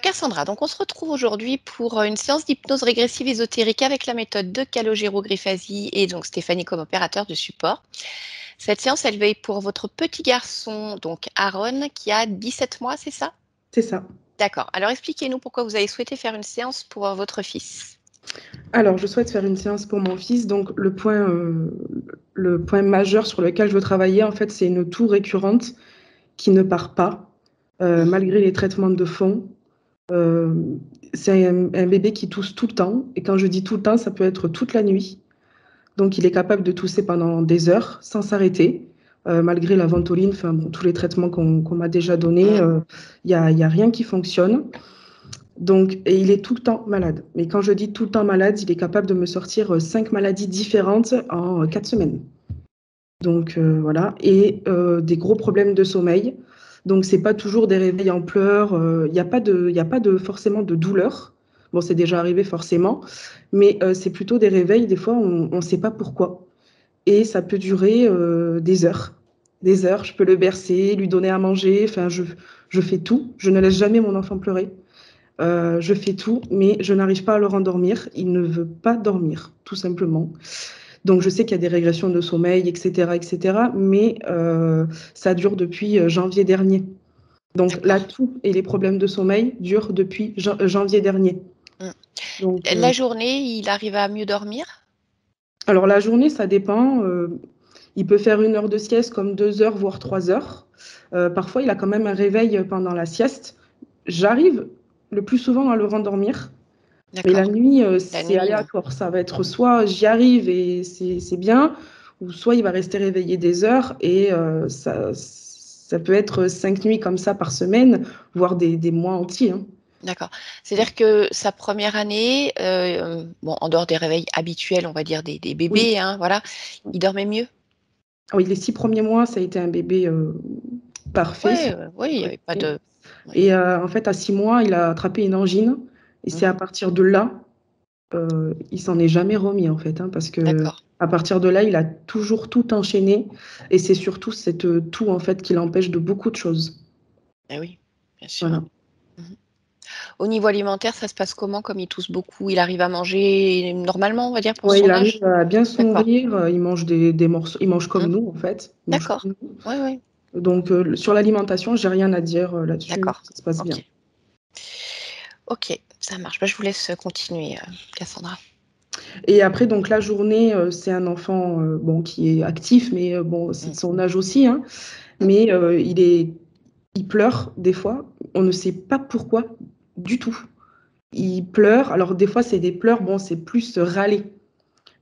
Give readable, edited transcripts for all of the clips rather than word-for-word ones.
Cassandra, donc on se retrouve aujourd'hui pour une séance d'hypnose régressive ésotérique avec la méthode de Calogero-Griffasi et donc Stéphanie comme opérateur de support. Cette séance, elle va être pour votre petit garçon, donc Aaron, qui a 17 mois, c'est ça? C'est ça. D'accord. Alors expliquez-nous pourquoi vous avez souhaité faire une séance pour votre fils. Alors, je souhaite faire une séance pour mon fils. Donc, le point majeur sur lequel je veux travailler, en fait, c'est une toux récurrente qui ne part pas, malgré les traitements de fond. Euh, c'est un bébé qui tousse tout le temps. Et quand je dis tout le temps, ça peut être toute la nuit. Donc, il est capable de tousser pendant des heures sans s'arrêter, malgré la ventoline, enfin, bon, tous les traitements qu'on m'a déjà donnés. Il n'y a rien qui fonctionne. Donc, et il est tout le temps malade. Mais quand je dis tout le temps malade, il est capable de me sortir 5 maladies différentes en 4 semaines. Donc voilà, et des gros problèmes de sommeil. Donc c'est pas toujours des réveils en pleurs. Il n'y a pas de forcément de douleur. Bon, c'est déjà arrivé forcément, mais c'est plutôt des réveils. Des fois, on ne sait pas pourquoi, et ça peut durer des heures. Des heures. Je peux le bercer, lui donner à manger. Enfin, je fais tout. Je ne laisse jamais mon enfant pleurer. Je fais tout, mais je n'arrive pas à le rendormir. Il ne veut pas dormir, tout simplement. Donc, je sais qu'il y a des régressions de sommeil, etc., mais ça dure depuis janvier dernier. Donc, la toux et les problèmes de sommeil durent depuis janvier dernier. Donc, La journée, il arrive à mieux dormir? alors, la journée, ça dépend. Il peut faire 1 heure de sieste comme 2 heures, voire 3 heures. Parfois, il a quand même un réveil pendant la sieste. J'arrive le plus souvent à le rendormir. Mais la nuit, c'est aléatoire. Ça va être soit j'y arrive et c'est bien, ou soit il va rester réveillé des heures et ça peut être 5 nuits comme ça par semaine, voire des mois entiers. Hein. D'accord. C'est-à-dire que sa première année, bon, en dehors des réveils habituels, on va dire des bébés, Oui. hein, voilà, il dormait mieux? Oui, les 6 premiers mois, ça a été un bébé parfait. Oui, il n'y avait pas de... Et en fait, à 6 mois, il a attrapé une angine. Et c'est à partir de là, il s'en est jamais remis, en fait, hein, parce que à partir de là, il a toujours tout enchaîné. Et c'est surtout cette toux, en fait, qui l'empêche de beaucoup de choses. Eh oui, bien sûr. Voilà. Au niveau alimentaire, ça se passe comment? Comme il tousse beaucoup, il arrive à manger normalement, on va dire, pour Ouais, son il âge? arrive à bien se nourrir. Il mange des morceaux. Il mange comme nous, en fait. Il mange D'accord. comme nous. Oui, oui. Donc, sur l'alimentation, j'ai rien à dire là-dessus. D'accord. Ça se passe bien. Ok, ça marche. Bah, je vous laisse continuer, Cassandra. Et après, donc la journée, c'est un enfant bon, qui est actif, mais bon, c'est de son âge aussi. Hein. Mais il pleure des fois. On ne sait pas pourquoi du tout. Il pleure. Alors, des fois, c'est des pleurs, bon, c'est plus râler.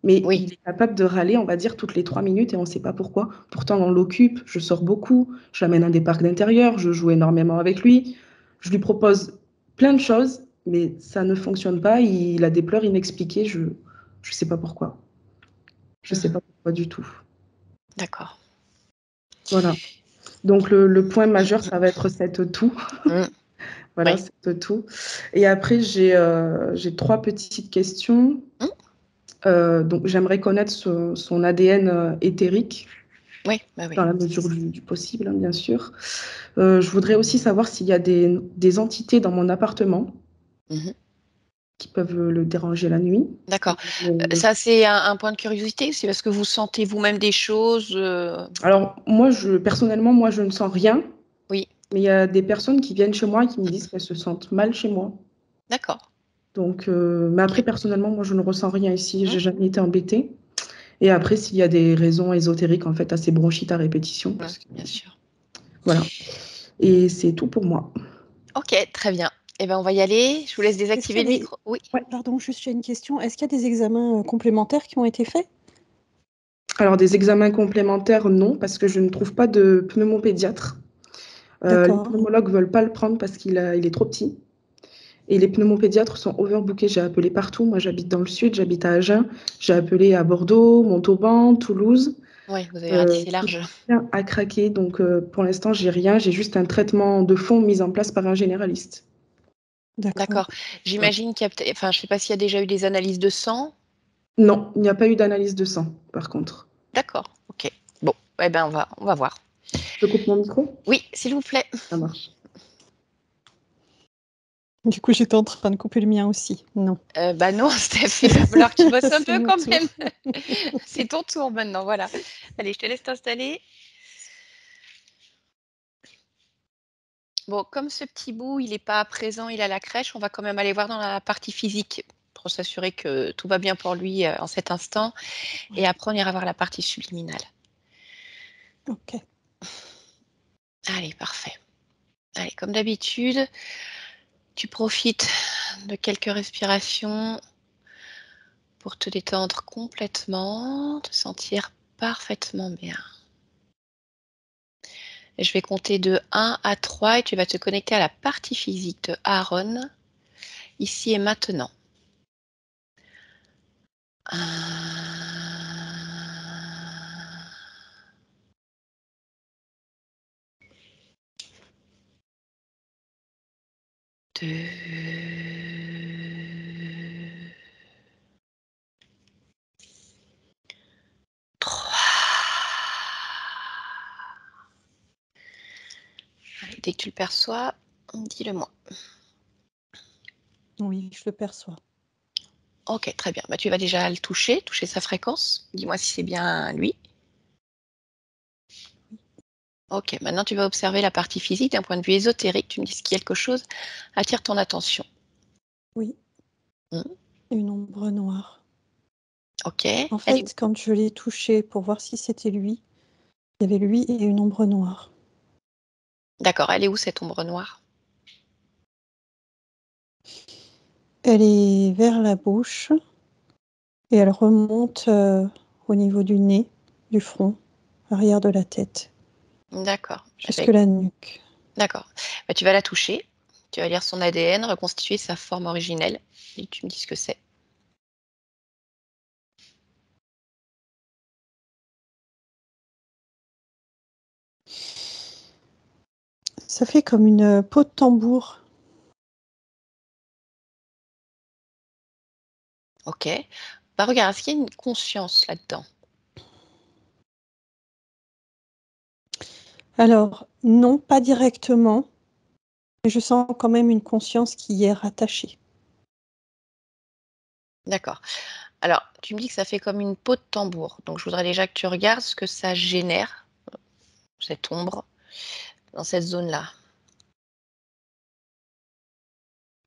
Mais il est capable de râler, on va dire, toutes les 3 minutes et on ne sait pas pourquoi. Pourtant, on l'occupe, je sors beaucoup, je l'amène à des parcs d'intérieur, je joue énormément avec lui. Je lui propose plein de choses, mais ça ne fonctionne pas. Il a des pleurs inexpliquées, je ne sais pas pourquoi. Je ne sais pas pourquoi du tout. D'accord. Voilà. Donc, le point majeur, ça va être cette toux. Voilà, cette toux. Et après, j'ai 3 petites questions. Donc, j'aimerais connaître son ADN éthérique. Oui. Dans la mesure du possible, hein, bien sûr. Je voudrais aussi savoir s'il y a des entités dans mon appartement qui peuvent le déranger la nuit. D'accord. Ça, c'est un point de curiosité? C'est parce que vous sentez vous-même des choses? Alors, moi, personnellement, moi, je ne sens rien. Oui. Mais il y a des personnes qui viennent chez moi et qui me disent qu'elles se sentent mal chez moi. D'accord. Donc, mais après, personnellement, moi, je ne ressens rien ici. J'ai jamais été embêtée. Et après, s'il y a des raisons ésotériques, en fait, à ces bronchites à répétition. Parce que, bien sûr. Voilà. Et c'est tout pour moi. Ok, très bien. Eh bien, on va y aller. Je vous laisse désactiver le micro. Oui. Ouais, pardon, juste j'ai une question. Est-ce qu'il y a des examens complémentaires qui ont été faits? Alors, des examens complémentaires, non, parce que je ne trouve pas de pneumopédiatre. Les pneumologues ne veulent pas le prendre parce qu'il est trop petit. Et les pneumopédiatres sont overbookés. J'ai appelé partout. Moi, j'habite dans le sud, j'habite à Agen. J'ai appelé à Bordeaux, Montauban, Toulouse. Oui, vous avez ratissé large. À craquer. Donc, pour l'instant, j'ai rien. J'ai juste un traitement de fond mis en place par un généraliste. D'accord. J'imagine qu'il y a peut-être... Enfin, je ne sais pas s'il y a déjà eu des analyses de sang. Non, il n'y a pas eu d'analyse de sang, par contre. D'accord. Ok. Bon, eh ben, on va voir. Je coupe mon micro? Oui, s'il vous plaît. Ça marche. Du coup, j'étais en train de couper le mien aussi. Non. Bah non, Steph, il va falloir que tu bosses un C'est peu mon quand tour. même. C'est ton tour maintenant, voilà. Allez, je te laisse t'installer. Bon, comme ce petit bout, il n'est pas présent, il est à la crèche, on va quand même aller voir dans la partie physique pour s'assurer que tout va bien pour lui en cet instant. Et Ouais. après, on ira voir la partie subliminale. Ok. Allez, parfait. Allez, comme d'habitude, tu profites de quelques respirations pour te détendre complètement, te sentir parfaitement bien. Et je vais compter de 1 à 3 et tu vas te connecter à la partie physique de Aaron, ici et maintenant. 1, 2, 3. Allez, dès que tu le perçois, dis-le-moi. Oui, je le perçois. Ok, très bien. Bah, tu vas déjà le toucher sa fréquence. Dis-moi si c'est bien lui. Ok, maintenant tu vas observer la partie physique d'un point de vue ésotérique. Tu me dis si quelque chose attire ton attention. Oui. Hmm. Une ombre noire. Ok. En fait, quand je l'ai touché pour voir si c'était lui, il y avait lui et une ombre noire. D'accord, elle est où cette ombre noire? Elle est vers la bouche et elle remonte au niveau du nez, du front, arrière de la tête, D'accord. jusque la nuque. D'accord. Bah, tu vas la toucher. Tu vas lire son ADN, reconstituer sa forme originelle. Et tu me dis ce que c'est. Ça fait comme une peau de tambour. Ok. Bah, regarde, est-ce qu'il y a une conscience là-dedans? Alors, non, pas directement, mais je sens quand même une conscience qui y est rattachée. D'accord. Alors, tu me dis que ça fait comme une peau de tambour. Donc, je voudrais déjà que tu regardes ce que ça génère, cette ombre, dans cette zone-là.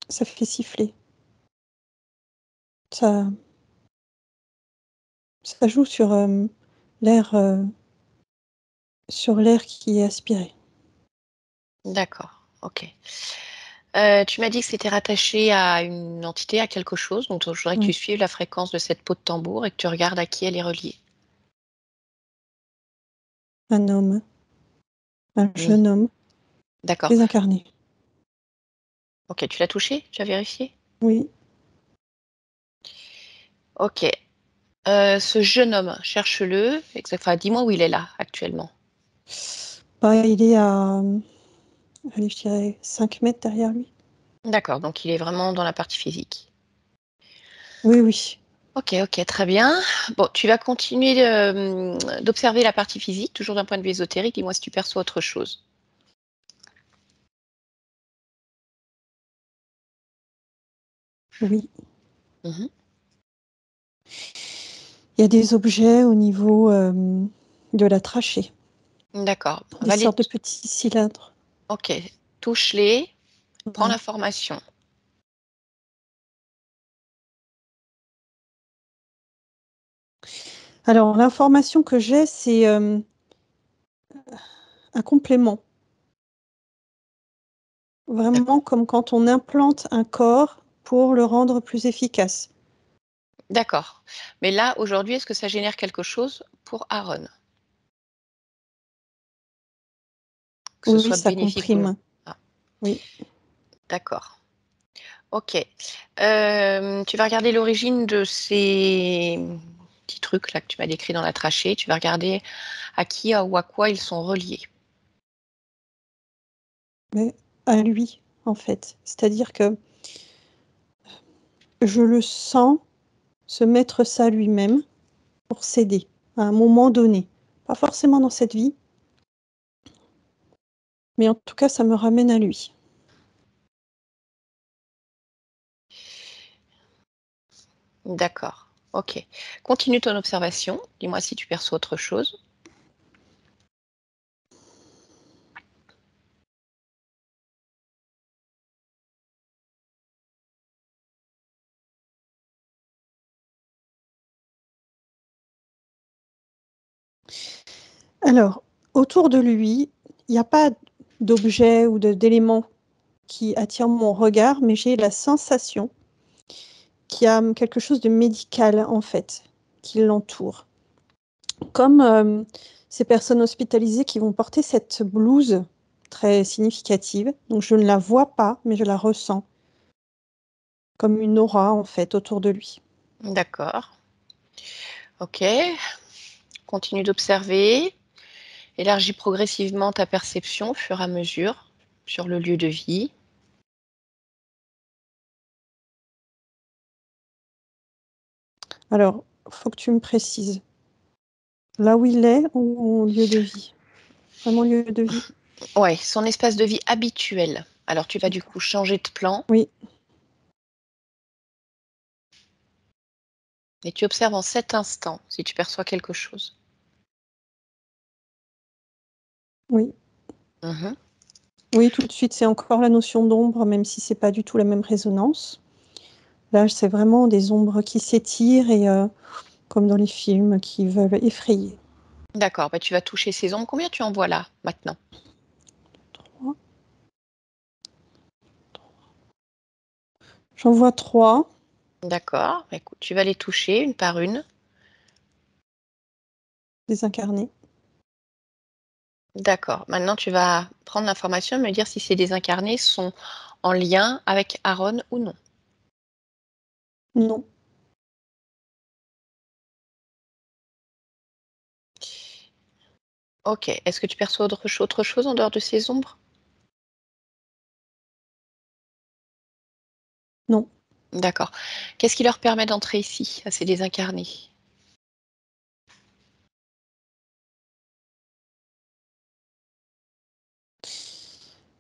Ça fait siffler. Ça joue l'air, sur l'air qui est aspiré. D'accord, ok. Tu m'as dit que c'était rattaché à une entité, à quelque chose. Donc, je voudrais que tu Oui. suives la fréquence de cette peau de tambour et que tu regardes à qui elle est reliée. Un homme, un Mmh. jeune homme, D'accord. désincarné. Ok, tu l'as touché? Tu as vérifié? Oui. Ok. Ce jeune homme, cherche-le. Enfin, dis-moi où il est là, actuellement. Bah, il est à, allez, je dirais 5 mètres derrière lui. D'accord, donc il est vraiment dans la partie physique. Oui, oui. Ok, ok, très bien. Bon, tu vas continuer d'observer la partie physique, toujours d'un point de vue ésotérique. Dis-moi si tu perçois autre chose. Oui. Mhm. Il y a des objets au niveau de la trachée, D'accord. des sortes de petits cylindres. Ok, touche-les, prends Ouais. l'information. Alors, l'information que j'ai, c'est un complément. Vraiment comme quand on implante un corps pour le rendre plus efficace. D'accord. Mais là, aujourd'hui, est-ce que ça génère quelque chose pour Aaron? Que ce Oui, soit ça bénéfique ou non? comprime. Ah, Oui. d'accord. Ok. Tu vas regarder l'origine de ces petits trucs là que tu m'as décrits dans la trachée. Tu vas regarder à qui ou à quoi ils sont reliés. Mais à lui, en fait. C'est-à-dire que je le sens se mettre ça lui-même pour s'aider à un moment donné. Pas forcément dans cette vie, mais en tout cas, ça me ramène à lui. D'accord. Ok. Continue ton observation. Dis-moi si tu perçois autre chose. Alors, autour de lui, il n'y a pas d'objet ou d'éléments qui attirent mon regard, mais j'ai la sensation qu'il y a quelque chose de médical, en fait, qui l'entoure. Comme ces personnes hospitalisées qui vont porter cette blouse très significative. Donc, je ne la vois pas, mais je la ressens comme une aura, en fait, autour de lui. D'accord. Ok. Continue d'observer. Élargis progressivement ta perception au fur et à mesure sur le lieu de vie. Alors, il faut que tu me précises. Là où il est ou lieu de vie? Vraiment lieu de vie? Ouais, son espace de vie habituel. Alors tu vas du coup changer de plan Oui, et tu observes en cet instant si tu perçois quelque chose. oui. Mhm. Oui, tout de suite, c'est encore la notion d'ombre, même si c'est pas du tout la même résonance. Là, c'est vraiment des ombres qui s'étirent et comme dans les films, qui veulent effrayer. D'accord, bah, tu vas toucher ces ombres. Combien tu en vois là maintenant? 3. J'en vois 3. D'accord, bah, écoute, tu vas les toucher une par une. Désincarnés. D'accord, maintenant tu vas prendre l'information et me dire si ces désincarnés sont en lien avec Aaron ou non. Non. Ok, est-ce que tu perçois autre chose en dehors de ces ombres? Non. D'accord. Qu'est-ce qui leur permet d'entrer ici, à ces désincarnés?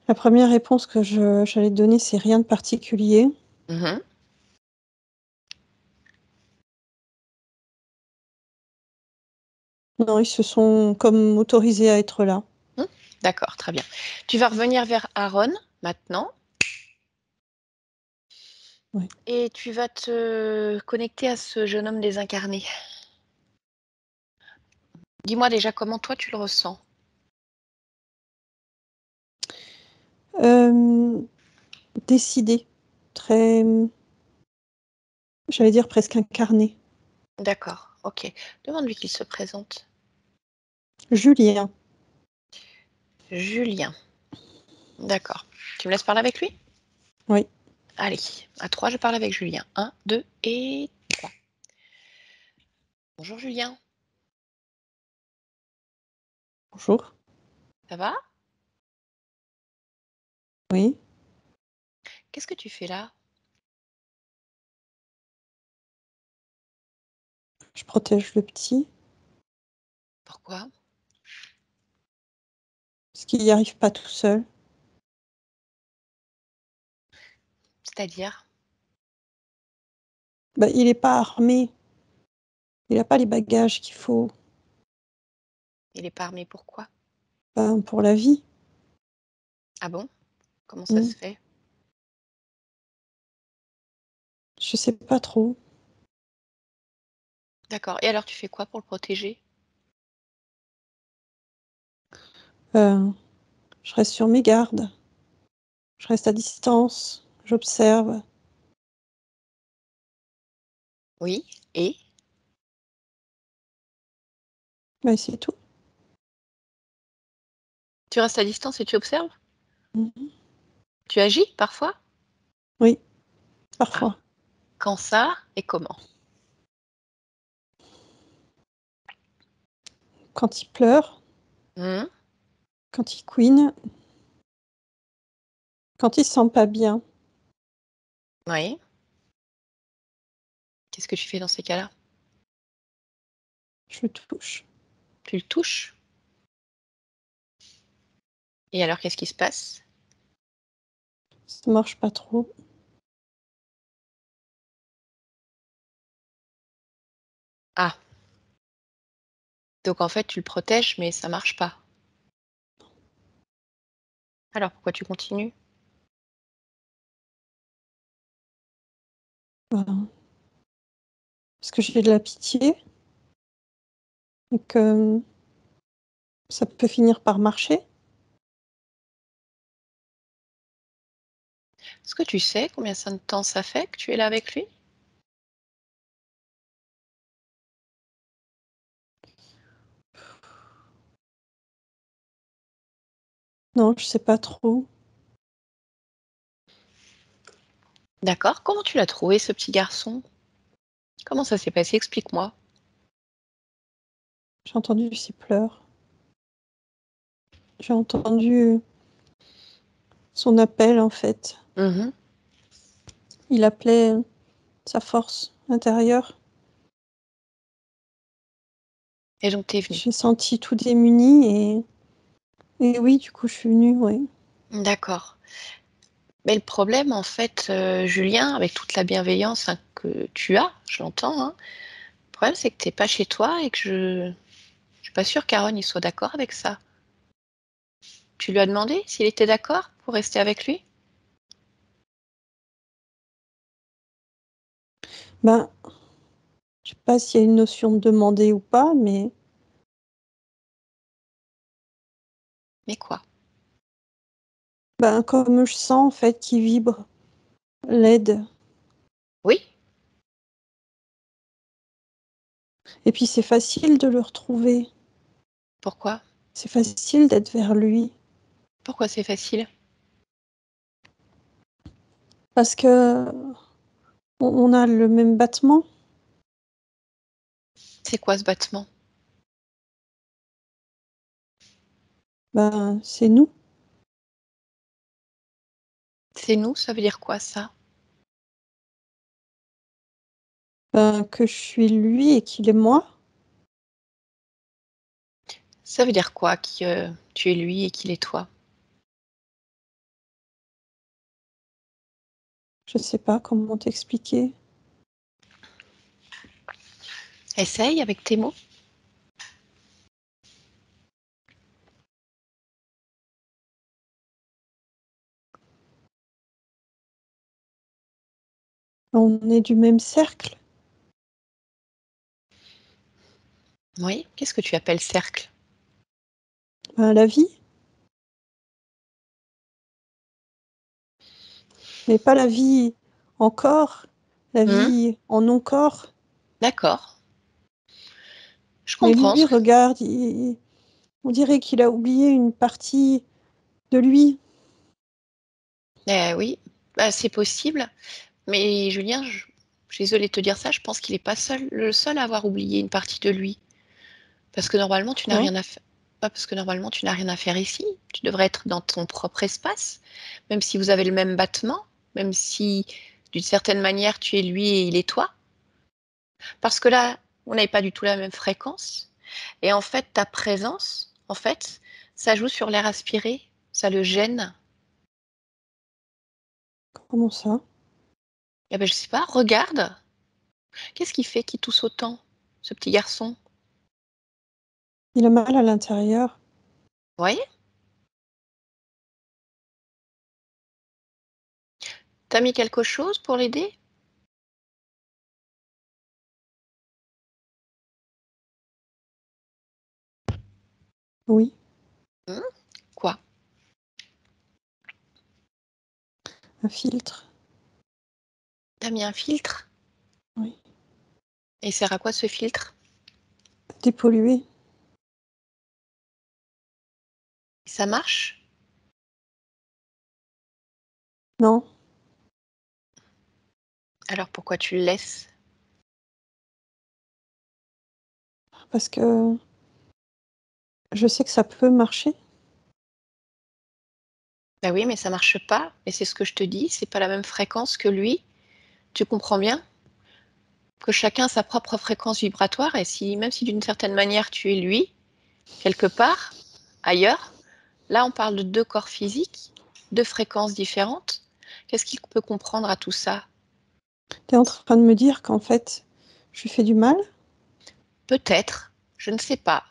La première réponse que j'allais te donner, c'est rien de particulier. Mhm. Non, ils se sont comme autorisés à être là. D'accord, très bien. Tu vas revenir vers Aaron maintenant Oui. et tu vas te connecter à ce jeune homme désincarné. Dis-moi déjà comment toi tu le ressens. Décidé. Très, j'allais dire presque incarné. D'accord, ok. Demande-lui qu'il se présente. Julien. Julien. D'accord. Tu me laisses parler avec lui? Oui. Allez, à 3, je parle avec Julien. 1, 2 et 3. Bonjour Julien, Bonjour. ça va? Oui. Qu'est-ce que tu fais là? Je protège le petit Pourquoi? parce qu'il n'y arrive pas tout seul. C'est-à-dire? Bah, il n'est pas armé. Il n'a pas les bagages qu'il faut Il est pas armé, pourquoi? pour la vie. Ah bon? Comment ça Mm. se fait? Je sais pas trop. D'accord. Et alors tu fais quoi pour le protéger? Euh, je reste sur mes gardes. Je reste à distance. J'observe. Oui. Et? Mais c'est tout. Tu restes à distance et tu observes? Mhm. Tu agis parfois? Oui, Ah. parfois. Quand ça et comment? Quand il pleure, Hmm. quand il couine, quand il se sent pas bien, Oui. Qu'est-ce que tu fais dans ces cas-là? je le touche. Tu le touches? Et alors qu'est-ce qui se passe? Ça marche pas trop. Donc en fait, tu le protèges, mais ça marche pas. Alors pourquoi tu continues? Ben, parce que j'ai de la pitié et que ça peut finir par marcher. Est-ce que tu sais combien de temps ça fait que tu es là avec lui? Non, je sais pas trop. D'accord. Comment tu l'as trouvé, ce petit garçon? Comment ça s'est passé? Explique-moi. J'ai entendu ses pleurs. J'ai entendu son appel, en fait. Mhm. Il appelait sa force intérieure. Et donc tu es venue. J'ai senti tout démuni et oui, du coup, je suis venue, oui. D'accord. Mais le problème, en fait, Julien, avec toute la bienveillance, hein, que tu as, je l'entends, hein, le problème, c'est que tu es pas chez toi et que je suis pas sûre qu'Aaron il soit d'accord avec ça. Tu lui as demandé s'il était d'accord pour rester avec lui? Ben, je sais pas s'il y a une notion de demander ou pas, mais Mais quoi? ben, comme je sens, en fait, qu'il vibre l'aide. Oui? Et puis, c'est facile de le retrouver. Pourquoi? C'est facile d'être vers lui. Pourquoi c'est facile? Parce que on a le même battement. C'est quoi ce battement? Ben, c'est nous. C'est nous, ça veut dire quoi ça? Ben, que je suis lui et qu'il est moi. Ça veut dire quoi que tu es lui et qu'il est toi? Je sais pas comment t'expliquer. Essaye avec tes mots. On est du même cercle. Oui? Qu'est-ce que tu appelles cercle? Ben, la vie. Mais pas la vie en corps, la Mmh. vie en non-corps. D'accord. Je Mais comprends lui, ce que regarde, on dirait qu'il a oublié une partie de lui. oui, bah, c'est possible, mais Julien, je suis désolée de te dire ça, je pense qu'il est pas le seul à avoir oublié une partie de lui. Parce que normalement, tu n'as Pourquoi? rien à faire. Pas parce que normalement, tu n'as rien à faire ici. Tu devrais être dans ton propre espace, même si vous avez le même battement, même si d'une certaine manière, tu es lui et il est toi. Parce que là, on n'avait pas du tout la même fréquence. Et en fait, ta présence, en fait, ça joue sur l'air aspiré, ça le gêne. Comment ça? Eh ben, je sais pas, regarde. Qu'est-ce qui fait qu'il tousse autant, ce petit garçon? Il a mal à l'intérieur. Oui? T'as mis quelque chose pour l'aider? Oui, Hmm. Quoi? un filtre. T'as mis un filtre? Oui, Et il sert à quoi ce filtre? dépollué. Ça marche? Non, Alors pourquoi tu le laisses? parce que je sais que ça peut marcher. Bah oui, mais ça marche pas. Et c'est ce que je te dis, c'est pas la même fréquence que lui. Tu comprends bien que chacun a sa propre fréquence vibratoire et si, même si d'une certaine manière tu es lui, quelque part, ailleurs, là on parle de deux corps physiques, deux fréquences différentes. Qu'est-ce qu'il peut comprendre à tout ça? Tu es en train de me dire qu'en fait, je lui fais du mal? Peut-être, je ne sais pas.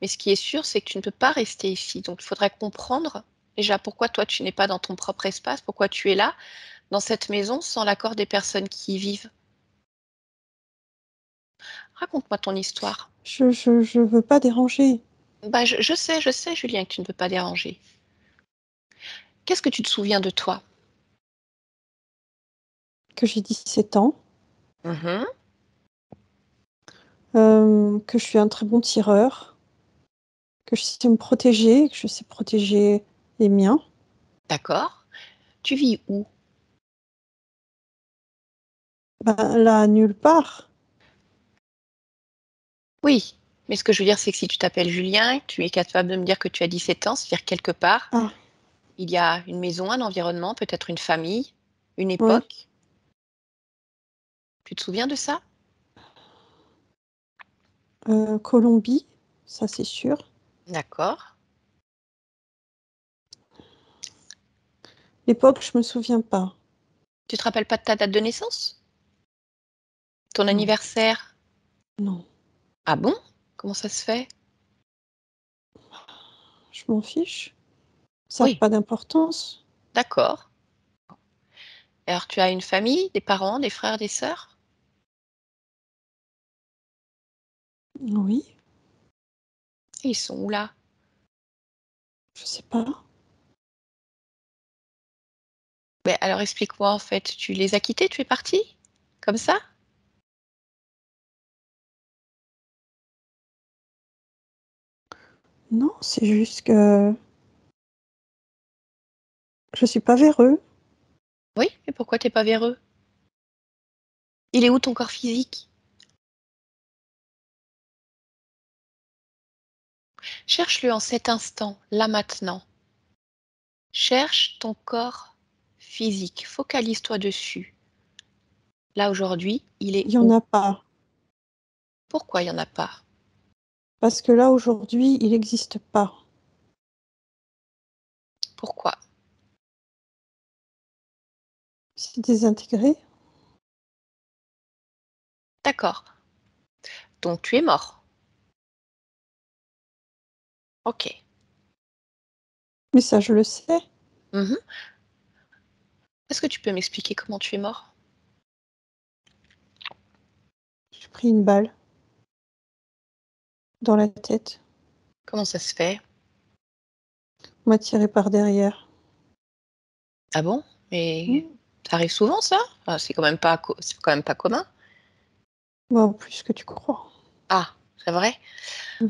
Mais ce qui est sûr, c'est que tu ne peux pas rester ici. Donc, il faudrait comprendre déjà pourquoi toi, tu n'es pas dans ton propre espace, pourquoi tu es là, dans cette maison, sans l'accord des personnes qui y vivent. Raconte-moi ton histoire. Je veux pas déranger. Bah, je sais, Julien, que tu ne peux pas déranger. Qu'est-ce que tu te souviens de toi? Que j'ai 17 ans, Mhm. que je suis un très bon tireur, que je sais me protéger, que je sais protéger les miens. D'accord. Tu vis où? Ben, là, nulle part. Oui, mais ce que je veux dire, c'est que si tu t'appelles Julien, tu es capable de me dire que tu as 17 ans, c'est-à-dire quelque part, Ah, il y a une maison, un environnement, peut-être une famille, une oui. époque. Tu te souviens de ça? Colombie, ça c'est sûr. D'accord. L'époque, je me souviens pas. Tu te rappelles pas de ta date de naissance? Ton Non, anniversaire? non, Ah bon? Comment ça se fait? je m'en fiche. Ça n'a Oui, pas d'importance. d'accord. Alors, tu as une famille, des parents, des frères, des sœurs? Oui, Ils sont où là? je sais pas. Ben, alors explique-moi en fait, tu les as quittés, tu es parti? Comme ça? Non, c'est juste que je suis pas véreux. Oui, mais pourquoi t'es pas véreux? Il est où ton corps physique? Cherche-le en cet instant, là maintenant. Cherche ton corps physique, focalise-toi dessus. Là aujourd'hui, il est Il y en où? a pas. Pourquoi il y en a pas? Parce que là, aujourd'hui, il n'existe pas. Pourquoi? C'est désintégré. D'accord. Donc tu es mort. Ok. Mais ça, je le sais. Mhm. Est-ce que tu peux m'expliquer comment tu es mort? J'ai pris une balle dans la tête. Comment ça se fait? On m'a tiré par derrière. Ah bon? Mais Hmm. ça arrive souvent ça? Enfin, c'est quand même pas commun. Bon, plus que tu crois. Ah, c'est vrai? Hmm.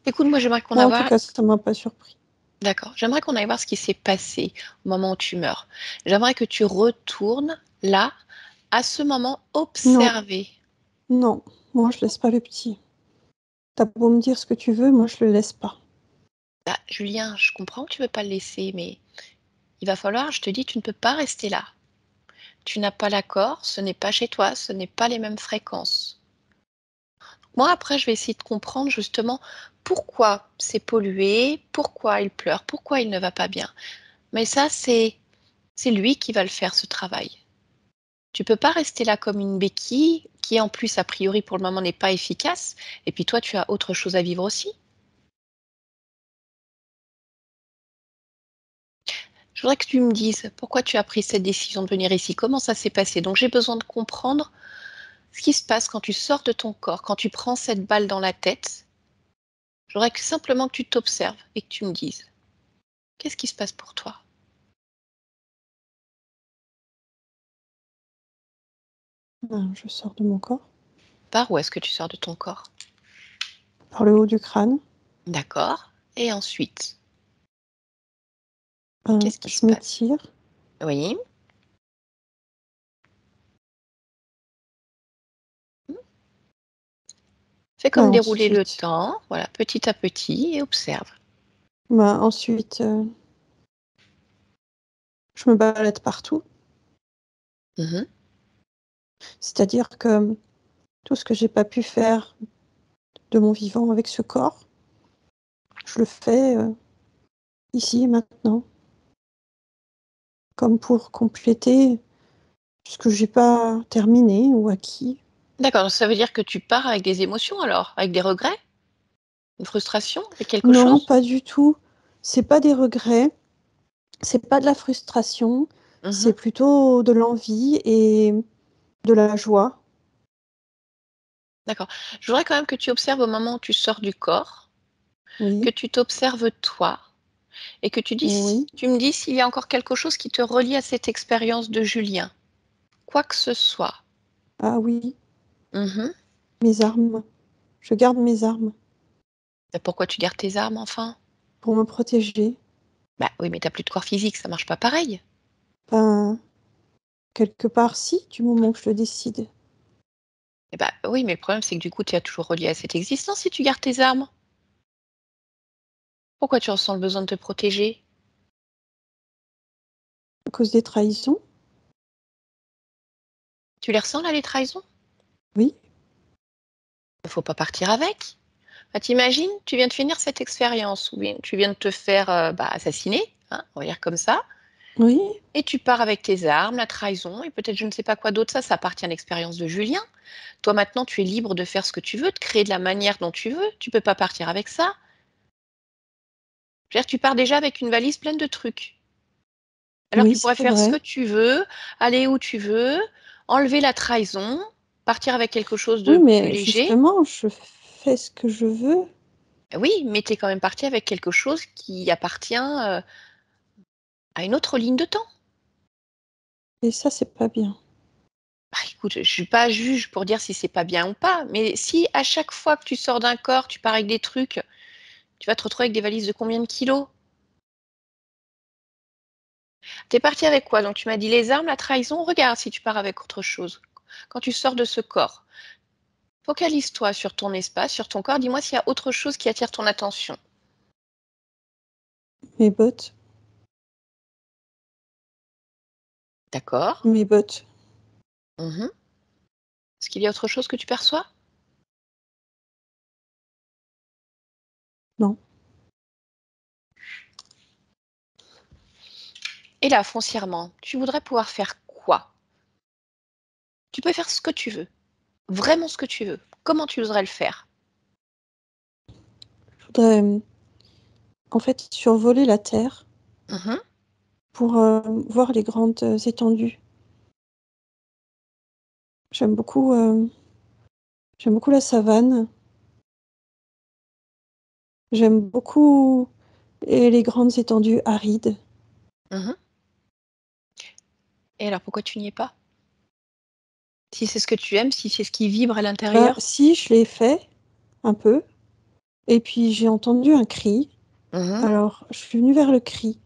Écoute, moi j'aimerais qu'on Moi, aille en tout voir. cas, ça m'a pas surpris. D'accord. J'aimerais qu'on aille voir ce qui s'est passé au moment où tu meurs. J'aimerais que tu retournes là, à ce moment, Non, observer. non. Moi, je laisse pas le petit. T'as beau me dire ce que tu veux, moi, je le laisse pas. Bah, Julien, je comprends que tu veux pas le laisser, mais il va falloir, je te dis, tu ne peux pas rester là. Tu n'as pas l'accord, ce n'est pas chez toi, ce n'est pas les mêmes fréquences. Moi, après, je vais essayer de comprendre justement pourquoi c'est pollué, pourquoi il pleure, pourquoi il ne va pas bien. Mais ça, c'est lui qui va le faire, ce travail. Tu peux pas rester là comme une béquille qui, en plus, a priori, pour le moment, n'est pas efficace. Et puis toi, tu as autre chose à vivre aussi. Je voudrais que tu me dises pourquoi tu as pris cette décision de venir ici, comment ça s'est passé. Donc j'ai besoin de comprendre ce qui se passe quand tu sors de ton corps, quand tu prends cette balle dans la tête. Je voudrais que simplement que tu t'observes et que tu me dises qu'est-ce qui se passe pour toi. Je sors de mon corps, Par où est-ce que tu sors de ton corps? par le haut du crâne. D'accord. Et ensuite, qu'est-ce qui se Je passe? m'étire. Oui. Fais comme dérouler le Ensuite, temps, voilà, petit à petit, et observe. ensuite, je me balade partout. Mhm. C'est-à-dire que tout ce que j'ai pas pu faire de mon vivant avec ce corps, je le fais ici et maintenant, comme pour compléter ce que j'ai pas terminé ou acquis. D'accord, ça veut dire que tu pars avec des émotions alors, avec des regrets? Une frustration avec quelque Non, chose? pas du tout. C'est pas des regrets, c'est pas de la frustration, c'est Mmh. plutôt de l'envie et de la joie. D'accord. Je voudrais quand même que tu observes au moment où tu sors du corps, que Oui, tu t'observes toi et que oui. tu me dis s'il y a encore quelque chose qui te relie à cette expérience de Julien. Quoi que ce soit. Ah oui, Mmh. mes armes. Je garde mes armes Bah, pourquoi tu gardes tes armes enfin? pour me protéger. Bah, oui, mais tu plus de corps physique, ça marche pas pareil. Ben, quelque part, si, du moment que je le décide. Et bah, oui, mais le problème, c'est que du coup, tu es toujours relié à cette existence si tu gardes tes armes. Pourquoi tu ressens le besoin de te protéger? À cause des trahisons? Tu les ressens là, les trahisons? Oui, Il faut pas partir avec. Bah, tu tu viens de finir cette expérience ou bien tu viens de te faire, bah, assassiner, hein, on va dire comme ça, oui, et tu pars avec tes armes, la trahison et peut-être je ne sais pas quoi d'autre. Ça appartient à l'expérience de Julien. Toi, maintenant, tu es libre de faire ce que tu veux, de créer de la manière dont tu veux. Tu peux pas partir avec ça. Je veux dire, tu pars déjà avec une valise pleine de trucs. Alors oui, tu pourrais c'est faire ce que vrai. tu veux, aller où tu veux, enlever la trahison, partir avec quelque chose Oui, de plus mais léger. justement, je fais ce que je veux Oui, mais tu es quand même parti avec quelque chose qui appartient, à une autre ligne de temps. et ça, c'est pas bien. Bah, écoute, je suis pas juge pour dire si c'est pas bien ou pas, mais si à chaque fois que tu sors d'un corps, tu pars avec des trucs, tu vas te retrouver avec des valises de combien de kilos? Tu es parti avec quoi? Donc tu m'as dit les armes, la trahison. Regarde si tu pars avec autre chose. Quand tu sors de ce corps, focalise-toi sur ton espace, sur ton corps. Dis-moi s'il y a autre chose qui attire ton attention. Mes bottes, D'accord. mes bottes, Mmh. Est-ce qu'il y a autre chose que tu perçois? non. Et là, foncièrement, tu voudrais pouvoir faire quoi? Tu peux faire ce que tu veux, vraiment ce que tu veux. Comment tu voudrais le faire? Je voudrais, en fait, survoler la terre Mmh. pour, voir les grandes étendues. J'aime beaucoup, j'aime beaucoup la savane. J'aime beaucoup les grandes étendues arides. Mmh. Et alors pourquoi tu n'y es pas? Si c'est ce que tu aimes, si c'est ce qui vibre à Bah, l'intérieur? si, je l'ai fait, un peu, et puis j'ai entendu un cri. Mmh. Alors, je suis venue vers le cri.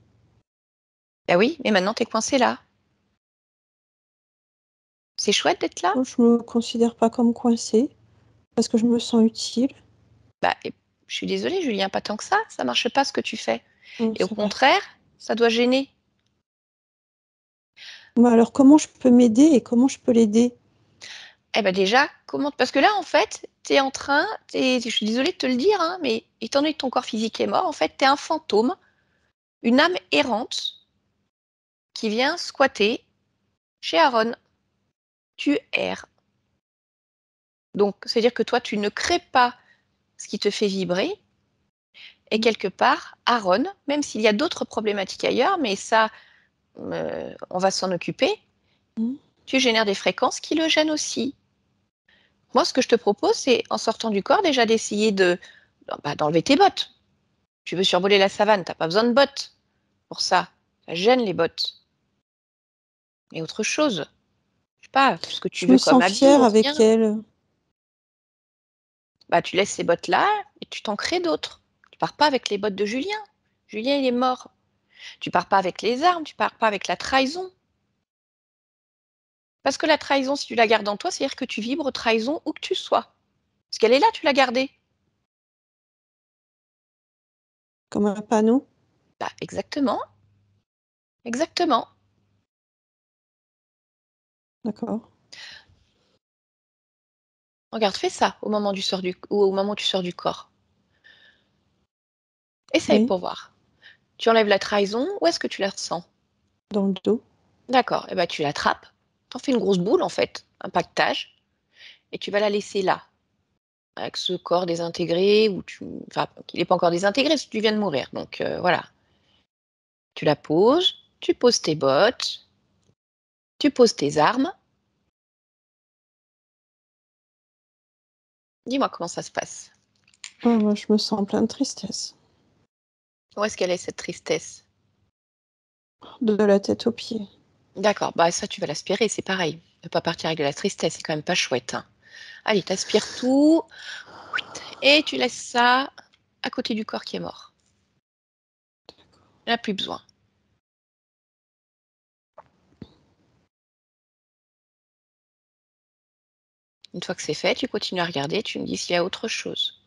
Bah oui, mais maintenant tu es coincée là. C'est chouette d'être là? Moi, je me considère pas comme coincée, parce que je me sens utile. Bah, et je suis désolée Julien, pas tant que ça marche pas ce que tu fais et au C'est vrai. contraire, ça doit gêner. Bah, alors comment je peux m'aider et comment je peux l'aider? Eh bah, déjà, comment parce que là, en fait, tu es en train je suis désolée de te le dire, hein, mais étant donné que ton corps physique est mort, en fait, tu es un fantôme, une âme errante qui vient squatter chez Aaron. Tu erres. Donc, c'est-à-dire que toi, tu ne crées pas ce qui te fait vibrer et Mmh. quelque part, Aaron, même s'il y a d'autres problématiques ailleurs, mais ça, on va s'en occuper, Mmh. tu génères des fréquences qui le gênent aussi. Moi, ce que je te propose, c'est en sortant du corps, déjà d'essayer bah, d'enlever tes bottes. Tu veux survoler la savane, tu as pas besoin de bottes pour ça. Ça gêne les bottes. Et autre chose, je sais pas, ce que tu Je me veux comme sens habit fière ou avec rien, elle. bah, tu laisses ces bottes-là et tu t'en crées d'autres. Tu pars pas avec les bottes de Julien. Julien, il est mort. Tu pars pas avec les armes, tu pars pas avec la trahison. Parce que la trahison, si tu la gardes en toi, c'est-à-dire que tu vibres trahison où que tu sois. Parce qu'elle est là, tu l'as gardée. Comme un panneau. Bah, exactement, exactement. D'accord. Regarde, fais ça au moment ou au moment où tu sors du corps. Essaye Oui, pour voir. Tu enlèves la trahison, où est-ce que tu la ressens? dans le dos. D'accord, et ben tu l'attrapes, t'en fais une grosse boule en fait, un paquetage, et tu vas la laisser là, avec ce corps désintégré, enfin, il n'est pas encore désintégré, parce que tu viens de mourir. Donc voilà. Tu la poses, tu poses tes bottes, tu poses tes armes. Dis-moi comment ça se passe. Moi, je me sens plein de tristesse, Où est-ce qu'elle est, cette tristesse? de la tête aux pieds. D'accord, bah ça, tu vas l'aspirer, c'est pareil. Ne pas partir avec de la tristesse, c'est quand même pas chouette, hein. Allez, t'aspires tout, et tu laisses ça à côté du corps qui est mort. Il n'y en a plus besoin. Une fois que c'est fait, tu continues à regarder, tu me dis s'il y a autre chose.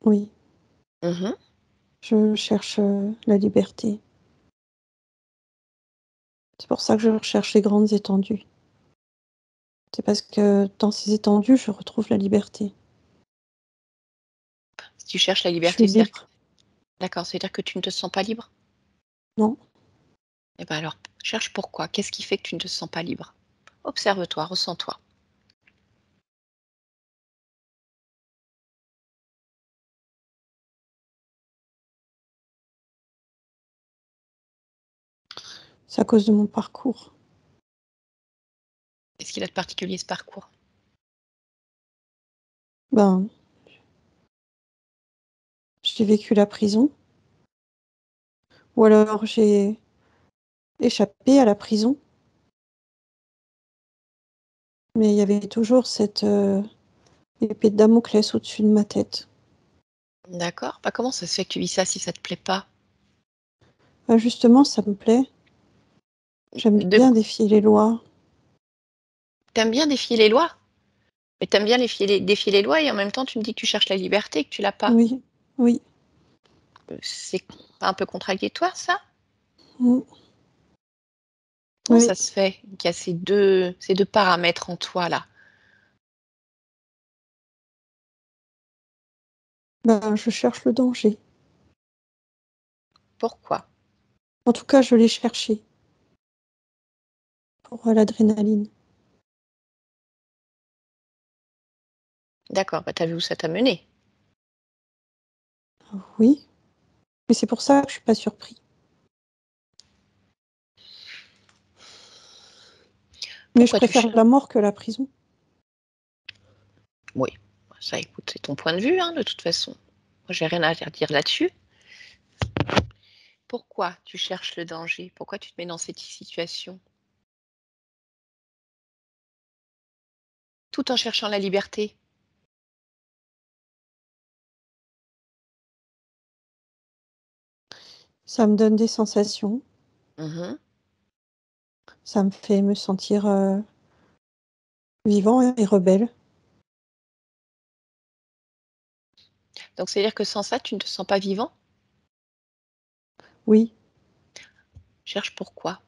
Oui, Mhm. je cherche la liberté. C'est pour ça que je recherche les grandes étendues. C'est parce que dans ces étendues, je retrouve la liberté. Si tu cherches la Je suis liberté, libre. d'accord, c'est-à-dire que tu ne te sens pas libre? Non, Eh bien alors, cherche pourquoi. Qu'est-ce qui fait que tu ne te sens pas libre? Observe-toi, ressens-toi. c'est à cause de mon parcours. Qu'est-ce qu'il a de particulier, ce parcours? Ben, j'ai vécu la prison, ou alors j'ai échappé à la prison, mais il y avait toujours cette épée de Damoclès au-dessus de ma tête. D'accord. Bah, comment ça se fait que tu vis ça si ça te plaît pas? Ben, justement, ça me plaît. J'aime bien défier les lois. T'aimes bien défier les lois? Mais t'aimes bien défier les lois et en même temps tu me dis que tu cherches la liberté, que tu l'as pas. Oui, oui. C'est pas un peu contradictoire, ça? Mm. Comment Oui, ça se fait qu'il y a ces deux paramètres en toi là? ben, je cherche le danger. Pourquoi? En tout cas, je l'ai cherché pour l'adrénaline. D'accord, bah, tu vu où ça t'a mené. Oui, mais c'est pour ça que je suis pas surpris. Mais je Pourquoi tu préfère cherches? la mort que la prison. Oui, ça écoute, c'est ton point de vue, hein, de toute façon. Moi, j'ai rien à dire là-dessus. Pourquoi tu cherches le danger? Pourquoi tu te mets dans cette situation? Tout en cherchant la liberté. Ça me donne des sensations. Mmh. Ça me fait me sentir vivant et rebelle. Donc c'est-à-dire que sans ça, tu ne te sens pas vivant? Oui, Cherche pourquoi.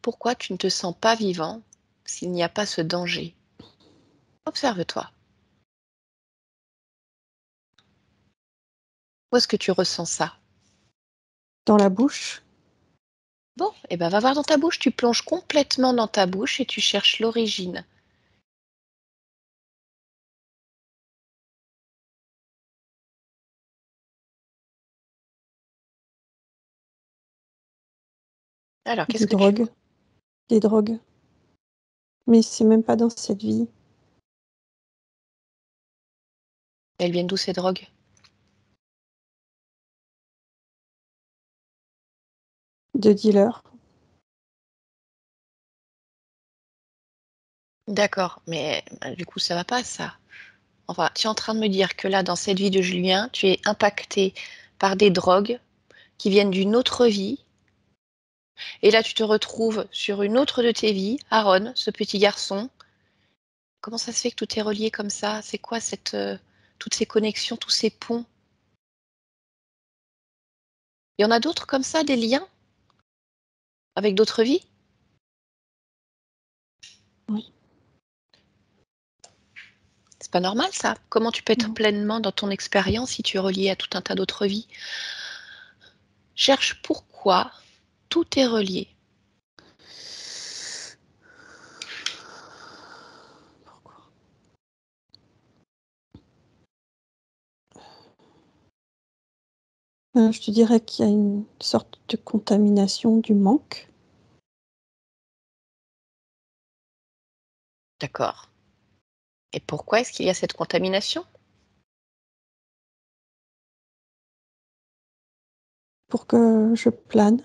Pourquoi tu ne te sens pas vivant s'il n'y a pas ce danger? Observe-toi. Où est-ce que tu ressens ça? dans la bouche. Bon, et ben va voir dans ta bouche, tu plonges complètement dans ta bouche et tu cherches l'origine. Alors, Des qu'est-ce que tu vois? drogues, Alors, qu'est-ce des que tu drogues, vois? des drogues. Mais c'est même pas dans cette vie. Elles viennent d'où ces drogues? De dealer. D'accord, mais du coup, ça va pas ça. Enfin, tu es en train de me dire que là, dans cette vie de Julien, tu es impacté par des drogues qui viennent d'une autre vie. Et là, tu te retrouves sur une autre de tes vies, Aaron, ce petit garçon. Comment ça se fait que tout est relié comme ça? C'est quoi toutes ces connexions, tous ces ponts? Il y en a d'autres comme ça, des liens avec d'autres vies? Oui. C'est pas normal ça. Comment tu peux être Non. pleinement dans ton expérience si tu es relié à tout un tas d'autres vies? Cherche pourquoi tout est relié. Pourquoi? Je te dirais qu'il y a une sorte de contamination du manque. D'accord. Et pourquoi est-ce qu'il y a cette contamination? Pour que je plane,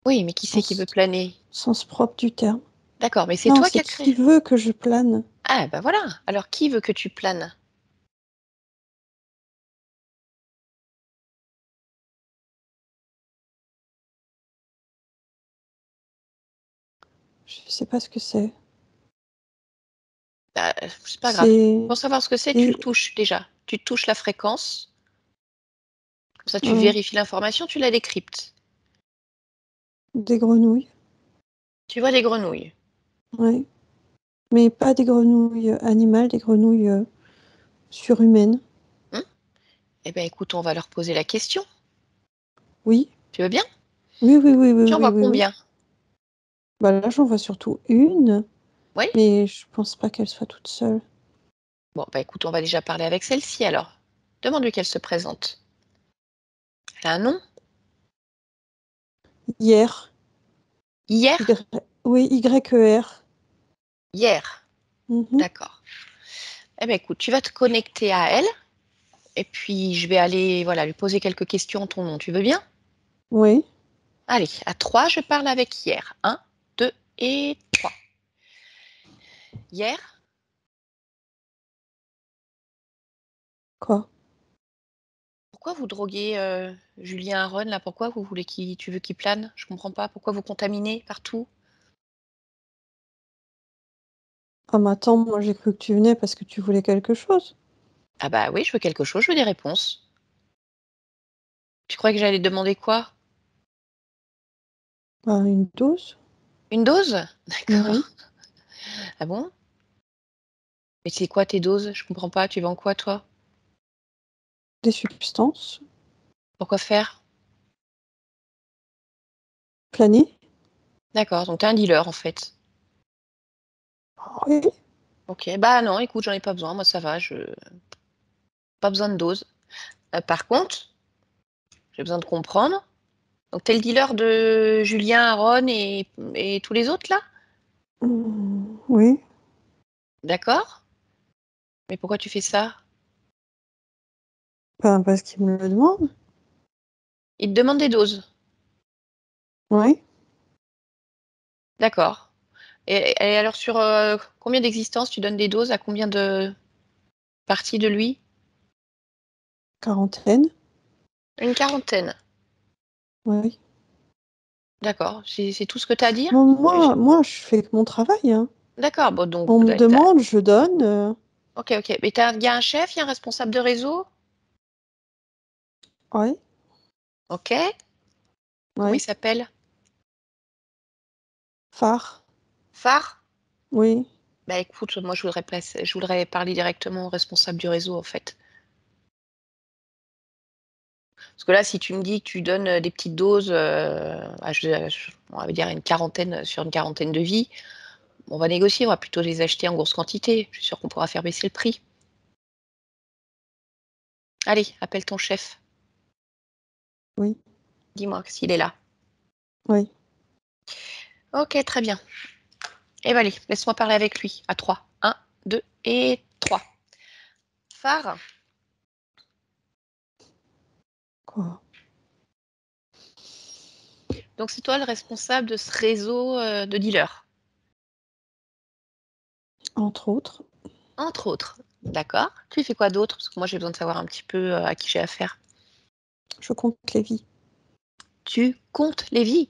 Oui, mais qui c'est qui veut planer? sens propre du terme. D'accord, mais c'est Non, toi qui c'est as qui créé. veut que je plane. Ah, ben voilà. Alors, qui veut que tu planes? Je sais pas ce que c'est. Bah, c'est pas grave. C'est Pour savoir ce que c'est, tu le des, touches déjà. Tu touches la fréquence. Comme ça, tu euh, vérifies l'information, tu la décryptes. des grenouilles. Tu vois des grenouilles. Ouais. Mais pas des grenouilles animales, des grenouilles surhumaines. Hein? Eh bien, écoute, on va leur poser la question. Oui. Tu veux bien? Oui, oui, oui, oui, Tu en oui, vois oui, oui. combien? Bah là, j'en vois surtout une, Oui? mais je pense pas qu'elle soit toute seule. Bon, bah écoute, on va déjà parler avec celle-ci alors. Demande-lui qu'elle se présente. Elle a un nom? Hier. Hier? Oui, Y-E-R. Hier. Mhm. D'accord. Eh bien, écoute, tu vas te connecter à elle. Et puis, je vais aller, voilà, lui poser quelques questions en ton nom. Tu veux bien? Oui. Allez, à 3, je parle avec Hier. 1, 2 et 3. Hier? Quoi? Pourquoi vous droguez Julien Aron là? Pourquoi tu veux qu'il plane? Je comprends pas. Pourquoi vous contaminez partout? Ah, mais attends, moi j'ai cru que tu venais parce que tu voulais quelque chose. Ah bah oui, je veux quelque chose, je veux des réponses. Tu croyais que j'allais te demander quoi? Bah, une dose? Une dose? Oui. D'accord. Ah bon? Mais c'est quoi tes doses? Je comprends pas. Tu vends quoi toi? Des substances. Pourquoi faire? Planer? D'accord, donc t'es un dealer en fait. Oui. Ok, bah non, écoute, j'en ai pas besoin, moi ça va, pas besoin de dose. Par contre, j'ai besoin de comprendre. Donc t'es le dealer de Julien Aron et tous les autres là? Oui. D'accord? Mais pourquoi tu fais ça? Ben, parce qu'il me le demande. Il te demande des doses. Oui. D'accord. Et alors sur combien d'existences tu donnes des doses à combien de parties de lui? Quarantaine. Une quarantaine. Oui. D'accord. C'est tout ce que tu as à dire? Bon, moi, je fais mon travail, hein. D'accord. Bon, donc, On me demande, je donne. ok, ok. Mais il y a un chef, il y a un responsable de réseau? Ouais. Ok. Comment il Ouais. s'appelle? Phare. Phare? Oui. Bah écoute, moi je voudrais parler directement au responsable du réseau en fait. Parce que là, si tu me dis que tu donnes des petites doses, on va dire une quarantaine sur une quarantaine de vies, on va négocier, on va plutôt les acheter en grosse quantité. Je suis sûre qu'on pourra faire baisser le prix. Allez, appelle ton chef. Oui. Dis-moi s'il est là. Oui. Ok, très bien. Eh ben allez, laisse-moi parler avec lui. À 3. 1, 2 et 3. Phare, Quoi? donc c'est toi le responsable de ce réseau de dealers, Entre autres, entre autres. D'accord. Tu fais quoi d'autre? Parce que moi j'ai besoin de savoir un petit peu à qui j'ai affaire. je compte les vies. Tu comptes les vies?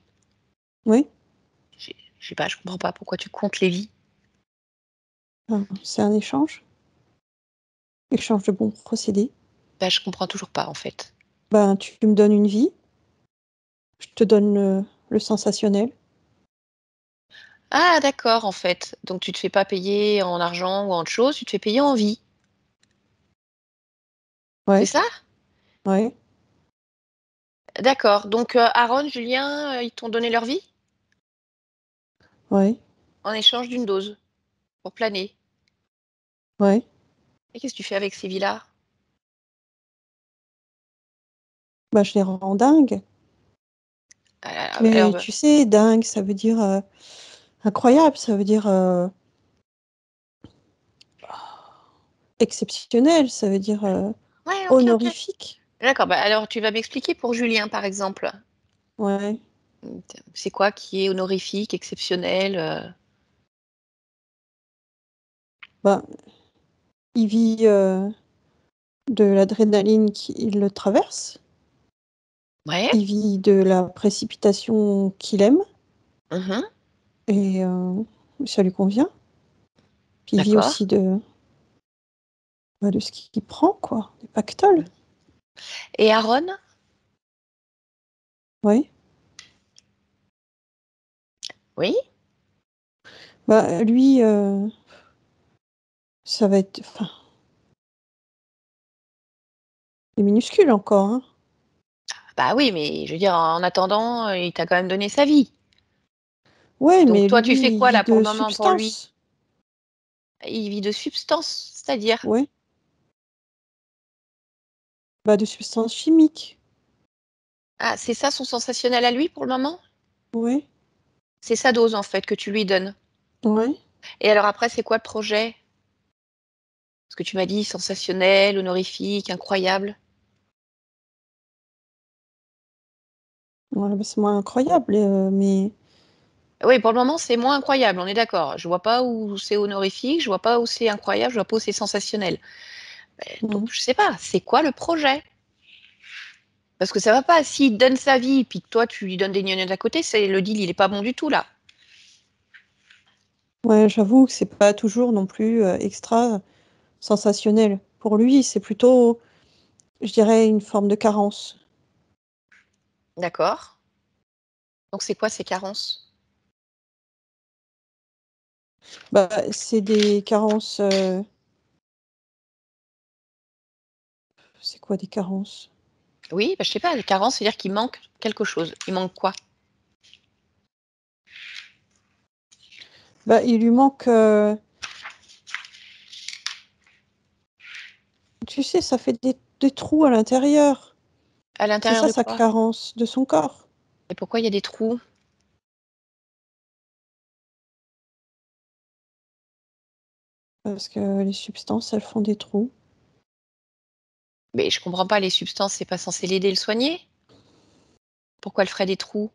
Oui. Je sais pas, je comprends pas pourquoi tu comptes les vies. C'est un échange. Échange de bons procédés. Bah, je comprends toujours pas en fait. Ben, tu me donnes une vie, je te donne le sensationnel. Ah d'accord en fait. Donc tu te fais pas payer en argent ou en autre chose, tu te fais payer en vie. C'est Ouais. ça? Ouais. D'accord. Donc, Aaron, Julien, ils t'ont donné leur vie Ouais, en échange d'une dose pour planer. ouais. Et qu'est-ce que tu fais avec ces vies-là? Bah, je les rends dingues. Mais Alors, tu sais, dingue, ça veut dire incroyable, ça veut dire exceptionnel, ça veut dire ouais, ok, ok. honorifique. D'accord. Bah, alors, tu vas m'expliquer pour Julien, par exemple. Ouais. C'est quoi qui est honorifique, exceptionnel Bah, il vit de l'adrénaline qui le traverse. Ouais. Il vit de la précipitation qu'il aime Mhm. et ça lui convient. Puis il vit D'accord. aussi de ce qu'il prend, quoi, des pactoles. Et Aaron? Oui. Oui. Bah, lui, ça va être. Enfin, il est minuscule encore, hein. Bah oui, mais je veux dire, en attendant, il t'a quand même donné sa vie. Ouais, Donc mais toi, lui, tu fais il quoi vit là pour le de moment pour lui? substance. Il vit de substance, c'est-à-dire? Ouais. Bah, de substance chimique. Ah, c'est ça son sensationnel à lui pour le moment? Ouais. C'est sa dose en fait que tu lui donnes. Ouais. Et alors après, c'est quoi le projet? Parce que tu m'as dit sensationnel, honorifique, incroyable. Ouais, bah, c'est moins incroyable, mais. Oui, pour le moment, c'est moins incroyable, on est d'accord. Je vois pas où c'est honorifique, je vois pas où c'est incroyable, je vois pas où c'est sensationnel. Donc, Mhm. je sais pas, c'est quoi le projet? Parce que ça va pas. S'il donne sa vie, puis que toi, tu lui donnes des gnognottes à côté, c'est le deal, il est pas bon du tout là. Ouais, j'avoue que c'est pas toujours non plus extra sensationnel. Pour lui, c'est plutôt, je dirais, une forme de carence. D'accord. Donc, c'est quoi ces carences? Bah, c'est des carences. C'est quoi des carences? Oui, bah, je sais pas, les carences, c'est-à-dire qu'il manque quelque chose. Il manque quoi? Bah, il lui manque. Tu sais, ça fait des trous à l'intérieur. À C'est l'intérieur ça de sa quoi? carence de son corps. Et pourquoi il y a des trous? Parce que les substances, elles font des trous. Mais je comprends pas, les substances, c'est pas censé l'aider, le soigner? Pourquoi elle ferait des trous?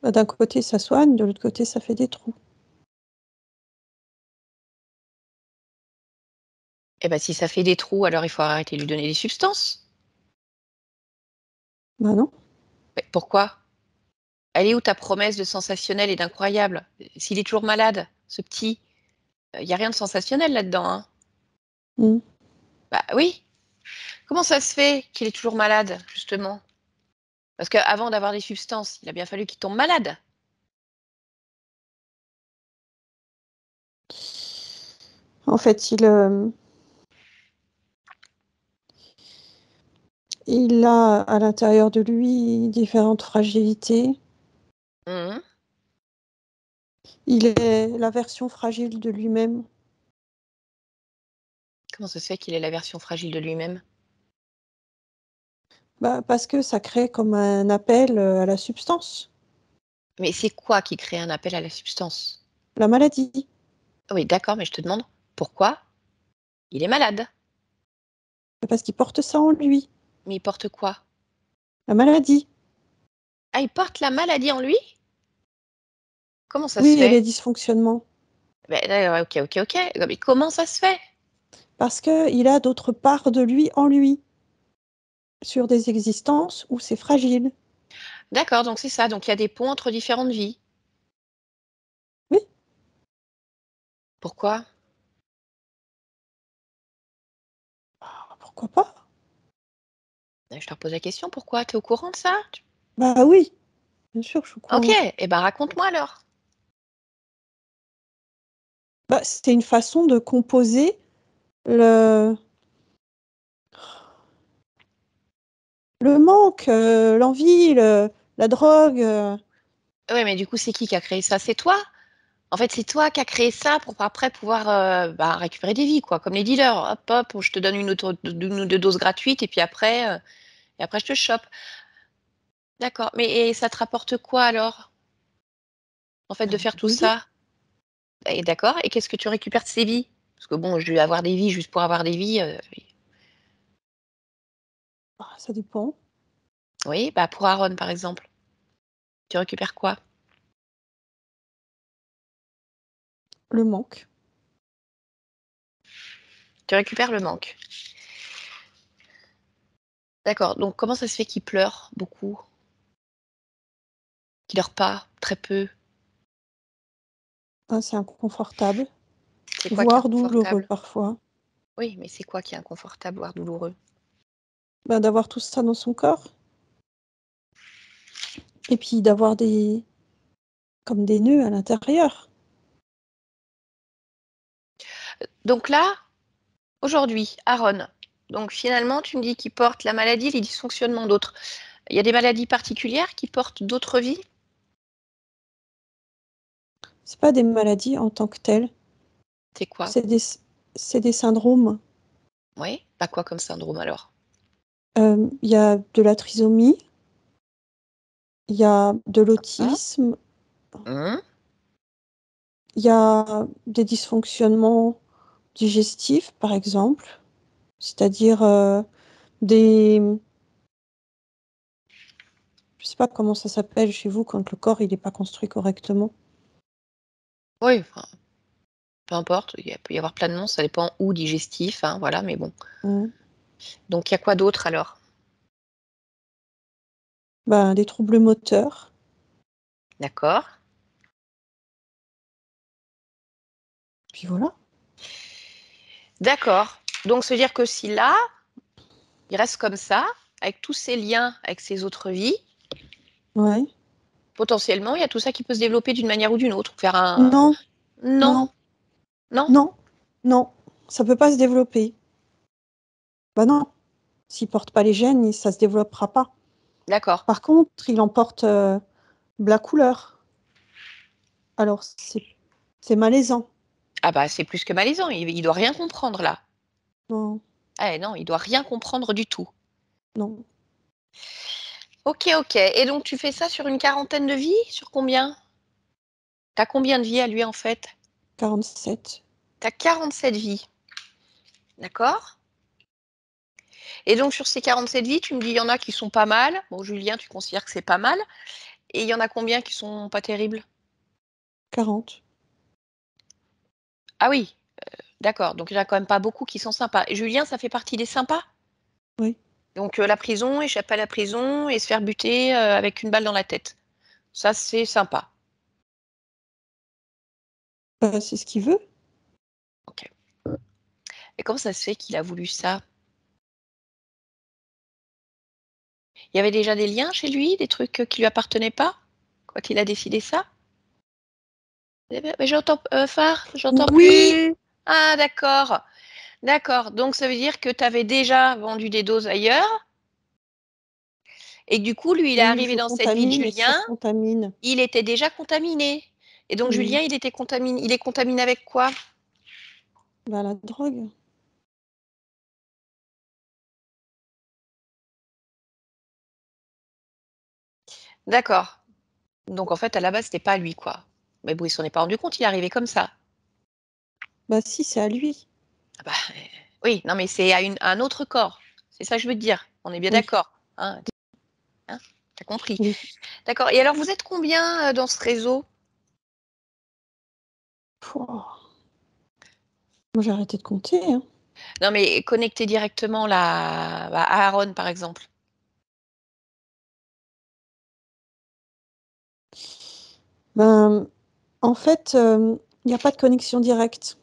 Bah, d'un côté, ça soigne, de l'autre côté, ça fait des trous. Eh ben, si ça fait des trous, alors il faut arrêter de lui donner des substances. Bah non. Mais pourquoi? Elle est où ta promesse de sensationnel et d'incroyable? S'il est toujours malade, ce petit, il y a rien de sensationnel là-dedans, hein? Mm. Bah oui. Comment ça se fait qu'il est toujours malade, justement? Parce qu'avant d'avoir des substances, il a bien fallu qu'il tombe malade. En fait, il a à l'intérieur de lui différentes fragilités. Mhm. Il est la version fragile de lui-même. Comment ça se fait qu'il est la version fragile de lui-même? Bah, parce que ça crée comme un appel à la substance, Mais c'est quoi qui crée un appel à la substance? la maladie. Oui, d'accord, mais je te demande pourquoi il est malade. Parce qu'il porte ça en lui, Mais il porte quoi? la maladie. Ah, il porte la maladie en lui? Comment ça se Oui, et fait? les dysfonctionnements. Ben, ok, ok, ok. Mais comment ça se fait? Parce qu'il a d'autres parts de lui en lui, sur des existences où c'est fragile. D'accord, donc c'est ça. Donc il y a des ponts entre différentes vies. Oui, Pourquoi? pourquoi pas? Je te repose la question, pourquoi? T'es au courant de ça? Bah oui, bien sûr, je suis au Ok, courant. eh ben raconte-moi alors. Bah, c'est une façon de composer le, Le manque, l'envie, la drogue. Oui, mais du coup, c'est qui a créé ça? C'est toi? En fait, c'est toi qui as créé ça pour après pouvoir récupérer des vies, quoi, comme les dealers. Hop, hop, je te donne une ou deux doses gratuites et puis et après je te chope. D'accord. Mais et ça te rapporte quoi alors, en fait, de faire tout Des vies. ça? Et d'accord. Et qu'est-ce que tu récupères de ces vies? Parce que bon, je vais avoir des vies juste pour avoir des vies. Ah, ça dépend. Oui, bah pour Aaron, par exemple, tu récupères quoi? Le manque. Tu récupères le manque. D'accord. Donc, comment ça se fait qu'il pleure beaucoup? Qu'il dort pas, très peu? Ah, c'est inconfortable, C'est quoi qui est voire douloureux inconfortable? parfois. Oui, mais c'est quoi qui est inconfortable, voire douloureux? Ben, d'avoir tout ça dans son corps. Et puis d'avoir comme des nœuds à l'intérieur. Donc là, aujourd'hui, Aaron, donc finalement, tu me dis qu'il porte la maladie, les dysfonctionnements d'autres. Il y a des maladies particulières qui portent d'autres vies? C'est pas des maladies en tant que telles, C'est quoi? c'est des syndromes. Oui, pas quoi comme syndrome alors? Il y a de la trisomie, il y a de Ah. l'autisme, il y a des dysfonctionnements digestifs, par exemple, c'est-à-dire des... Je sais pas comment ça s'appelle chez vous quand le corps il n'est pas construit correctement. Oui, enfin, peu importe, il peut y avoir plein de noms, ça dépend où, digestif, hein, voilà, mais bon. Mm. Donc il y a quoi d'autre alors? Ben, des troubles moteurs. D'accord. Puis voilà. D'accord. Donc, se dire que si là, il reste comme ça, avec tous ces liens avec ses autres vies, Ouais. potentiellement, il y a tout ça qui peut se développer d'une manière ou d'une autre. Faire un... Non, Non, non, non, non, non. Ça peut pas se développer. Bah non. S'il porte pas les gènes, ça se développera pas. d'accord. Par contre, il emporte la couleur. Alors, c'est malaisant. Ah bah, c'est plus que malaisant, il doit rien comprendre là. Non, Ah non, il doit rien comprendre du tout. non. Ok, ok. Et donc, tu fais ça sur une quarantaine de vies? Sur combien? T'as combien de vies à lui en fait? 47. T'as 47 vies. D'accord? Et donc, sur ces 47 vies, tu me dis, il y en a qui sont pas mal. Bon, Julien, tu considères que c'est pas mal. Et il y en a combien qui sont pas terribles? 40. Ah oui, d'accord. Donc, il n'y en a quand même pas beaucoup qui sont sympas. Et Julien, ça fait partie des sympas? Oui. Donc, la prison, échapper à la prison et se faire buter avec une balle dans la tête. Ça, c'est sympa. C'est ce qu'il veut. Ok. Et comment ça se fait qu'il a voulu ça? Il y avait déjà des liens chez lui, des trucs qui lui appartenaient pas quand il a décidé ça? Mais j'entends, Phare, j'entends Oui. plus. Ah, d'accord. D'accord. Donc, ça veut dire que tu avais déjà vendu des doses ailleurs et que du coup, lui, il est Oui, arrivé je dans cette vie de contamine et ça Julien. contamine. Il était déjà contaminé. Et donc, Oui. Julien, il était contaminé. Il est contaminé avec quoi? Bah, la drogue. D'accord. Donc, en fait, à la base, c'était pas lui, quoi. Mais bon, il s'en est pas rendu compte, il est arrivé comme ça. Bah si, c'est à lui. Ah bah, oui, non, mais c'est à un autre corps. C'est ça que je veux te dire. On est bien Oui. d'accord. Hein, t'as compris. Oui. D'accord. Et alors, vous êtes combien dans ce réseau? Pouah. Moi, j'ai arrêté de compter, hein. Non, mais connecté directement là, à Aaron, par exemple. Ben, en fait, il n'y a pas de connexion directe.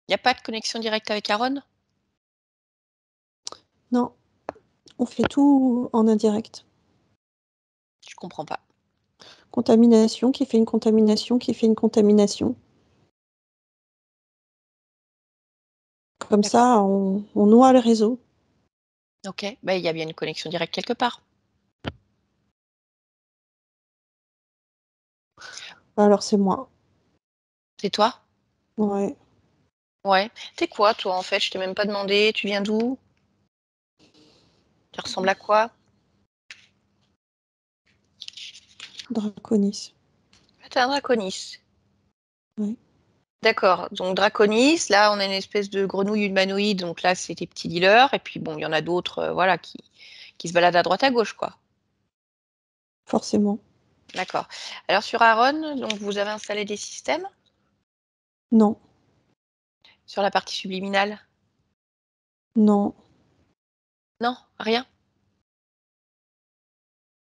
Il n'y a pas de connexion directe avec Aaron? Non, on fait tout en indirect. Je comprends pas. Contamination qui fait une contamination qui fait une contamination. Comme D'accord. ça, on noie le réseau. Ok, bah, il y a bien une connexion directe quelque part. Alors c'est moi. C'est toi? Ouais. Ouais. T'es quoi, toi, en fait? Je t'ai même pas demandé. Tu viens d'où? Tu ressembles à quoi? Draconis. Ah, t'es un draconis. Ouais. D'accord. Donc, draconis, là, on a une espèce de grenouille humanoïde. Donc là, c'est tes petits dealers. Et puis, bon, il y en a d'autres, voilà, qui se baladent à droite à gauche, quoi. Forcément. D'accord. Alors, sur Aaron, donc, vous avez installé des systèmes Non. sur la partie subliminale? Non. Non, rien.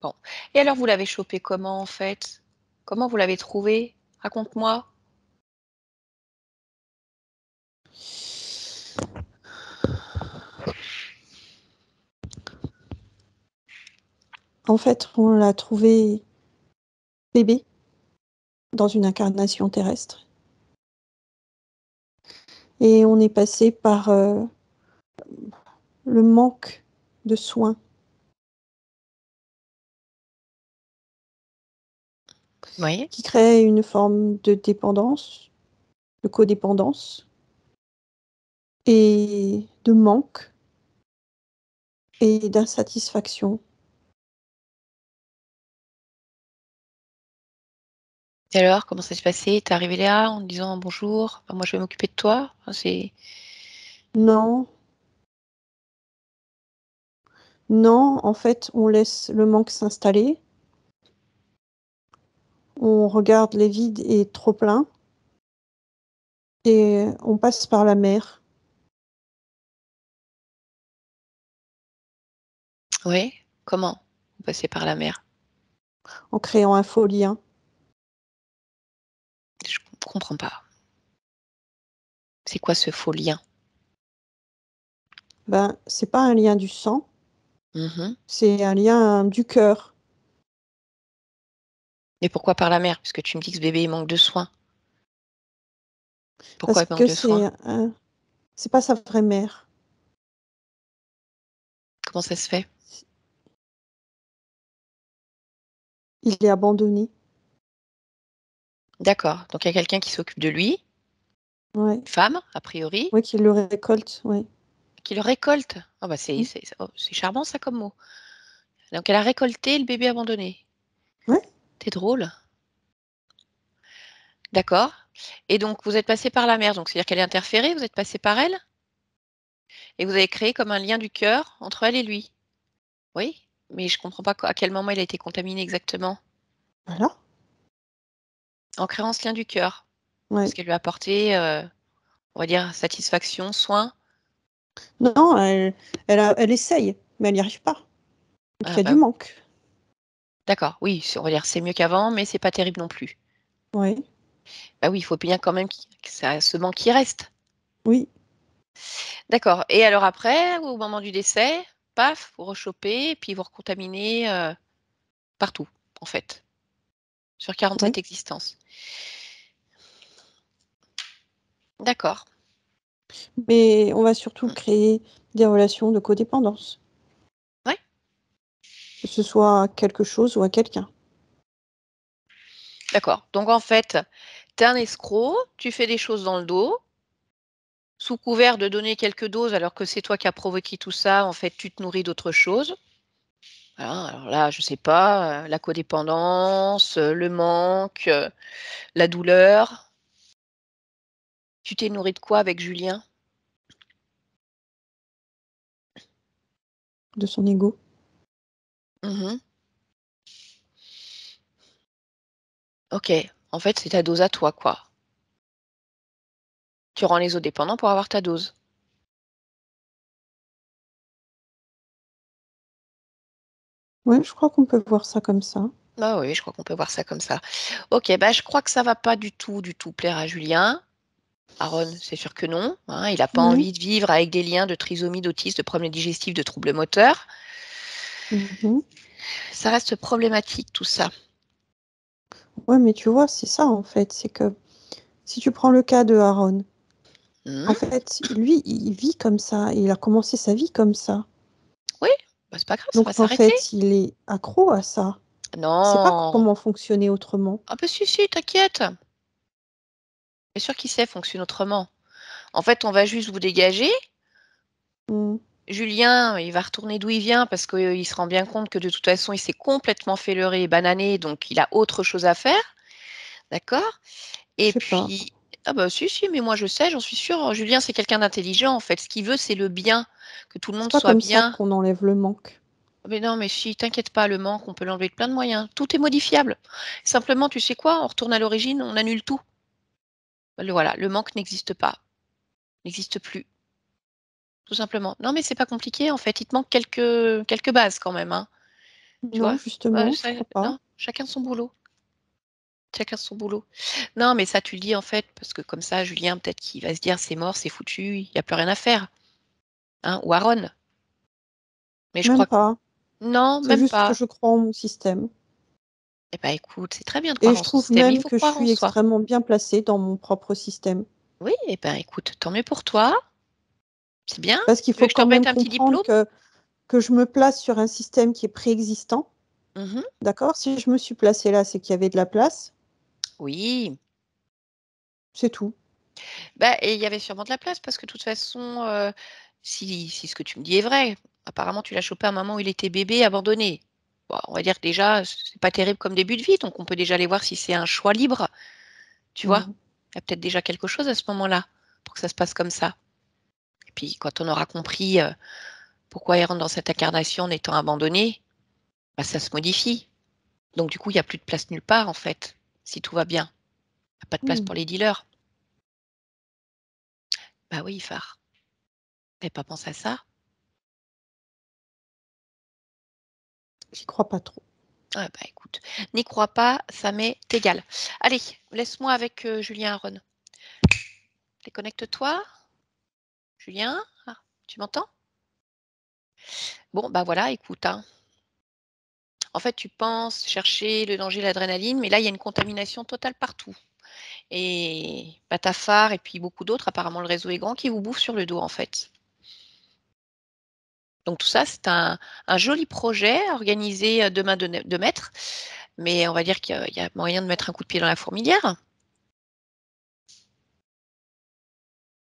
Bon. Et alors, vous l'avez chopé comment, en fait? Comment vous l'avez trouvé? Raconte-moi. En fait, on l'a trouvé bébé dans une incarnation terrestre. Et on est passé par le manque de soins. Oui. Qui crée une forme de dépendance, de codépendance et de manque et d'insatisfaction. Et alors, comment ça s'est passé? T'es arrivé là en te disant bonjour, moi je vais m'occuper de toi. Enfin, Non, non, en fait, on laisse le manque s'installer. On regarde les vides et trop pleins. Et on passe par la mer. Oui, comment? Vous passez par la mer. En créant un faux lien. Je comprends pas. C'est quoi ce faux lien? Ben, c'est pas un lien du sang, Mhm. c'est un lien du cœur. Mais pourquoi par la mer? Puisque tu me dis que ce bébé il manque de soins. Pourquoi Parce il manque que de soins? c'est pas sa vraie mère. Comment ça se fait? Il est abandonné. D'accord. Donc il y a quelqu'un qui s'occupe de lui, Ouais. une femme, a priori, Oui, qu'il le récolte, ouais. qui le récolte. Ah bah Mm. c'est charmant ça comme mot. Donc elle a récolté le bébé abandonné. Ouais. T'es drôle. D'accord. Et donc vous êtes passé par la mer, donc c'est-à-dire qu'elle est interférée, vous êtes passé par elle? Et vous avez créé comme un lien du cœur entre elle et lui. Oui, mais je comprends pas à quel moment il a été contaminé exactement. Voilà. En créant ce lien du cœur. Ouais. Parce qu'elle lui a apporté, on va dire, satisfaction, soin. Non, elle essaye, mais elle n'y arrive pas. Donc il Ah y a du bah, manque. d'accord, oui, on va dire c'est mieux qu'avant, mais c'est pas terrible non plus. Ouais. Bah oui, il faut bien quand même que ça, ce manque qui reste. Oui. D'accord. Et alors après, au moment du décès, paf, vous rechopez, et puis vous recontaminez partout, en fait, sur Ouais. 47 existences. D'accord. Mais on va surtout Mm. créer des relations de codépendance. Ouais, Que ce soit à quelque chose ou à quelqu'un. d'accord. Donc en fait, t'es un escroc, tu fais des choses dans le dos, sous couvert de donner quelques doses alors que c'est toi qui as provoqué tout ça, en fait, tu te nourris d'autre chose. Voilà, alors là, je sais pas, la codépendance, le manque, la douleur. Tu t'es nourri de quoi avec Julien? De son ego. Mmh. OK. En fait, c'est ta dose à toi, quoi. Tu rends les autres dépendants pour avoir ta dose. Ouais, je crois qu'on peut voir ça comme ça. Bah oui, je crois qu'on peut voir ça comme ça. OK, bah, je crois que ça va pas du tout plaire à Julien. Aaron, c'est sûr que non, hein, il a pas Ouais. envie de vivre avec des liens de trisomie, d'autisme, de problèmes digestifs, de troubles moteurs. Mhm. Ça reste problématique tout ça. Ouais, mais tu vois, c'est ça en fait. C'est que si tu prends le cas de Aaron, en Mmh. fait, lui, il vit comme ça. Il a commencé sa vie comme ça. Bah, c'est pas grave, ça va Donc, en s'arrêter. fait, il est accro à ça. Il sait pas Non. comment fonctionner autrement. Ah bah si, t'inquiète. Bien sûr qu'il sait fonctionner autrement. En fait, on va juste vous dégager. Mmh. Julien, il va retourner d'où il vient parce qu'il se rend bien compte que de toute façon, il s'est complètement fait leurrer et bananer, donc il a autre chose à faire. D'accord? Je Et sais pas. puis, ah bah si, mais moi je sais, j'en suis sûre. Julien, c'est quelqu'un d'intelligent en fait. Ce qu'il veut, c'est le bien, que tout le C'est monde pas soit comme ça bien. qu'on enlève le manque. Mais non, mais si, t'inquiète pas, le manque, on peut l'enlever de plein de moyens. Tout est modifiable. Simplement, tu sais quoi? On retourne à l'origine, on annule tout. Voilà, le manque n'existe pas, n'existe plus, tout simplement. Non, mais c'est pas compliqué en fait. Il te manque quelques bases quand même, hein. Tu Non, vois? justement, je Ça, crois pas. non, chacun son boulot. Chacun son boulot. Non, mais ça, tu le dis en fait, parce que comme ça, Julien, peut-être qu'il va se dire c'est mort, c'est foutu, il n'y a plus rien à faire. Hein, ou Aaron. Mais je Même crois que pas. non, C'est même juste que pas. je crois en mon système. Eh ben écoute, c'est très bien de Et croire je en son trouve système. Il même faut que je croire en suis soi. extrêmement bien placée dans mon propre système. Oui, eh ben écoute, tant mieux pour toi. C'est bien. Parce qu'il Tu veux faut que je te quand même remette un petit comprendre diplôme? que je me place sur un système qui est préexistant. Mhm. D'accord? Si je me suis placée là, c'est qu'il y avait de la place. Oui. C'est tout. Bah, et il y avait sûrement de la place parce que de toute façon, si ce que tu me dis est vrai, apparemment tu l'as chopé à un moment où il était bébé, abandonné. Bon, on va dire que déjà, c'est pas terrible comme début de vie, donc on peut déjà aller voir si c'est un choix libre, tu vois? Mmh. Il y a peut-être déjà quelque chose à ce moment-là pour que ça se passe comme ça. Et puis quand on aura compris, pourquoi il rentre dans cette incarnation en étant abandonné, bah, ça se modifie. Donc du coup, il y a plus de place nulle part en fait, si tout va bien. Il y a pas de place Mmh. pour les dealers. Bah oui, phare. Tu pas pensé à ça? J'y crois pas trop. Ah bah écoute, n'y crois pas, ça m'est égal. Allez, laisse-moi avec Julien Aron. Déconnecte-toi. Julien, ah, tu m'entends? Bon, bah voilà, écoute, hein. En fait, tu penses chercher le danger, l'adrénaline, mais là, il y a une contamination totale partout. Et bah, ta phare et puis beaucoup d'autres, apparemment le réseau est grand, qui vous bouffent sur le dos, en fait. Donc tout ça, c'est un joli projet organisé de main de maître, mais on va dire qu'il y a moyen de mettre un coup de pied dans la fourmilière.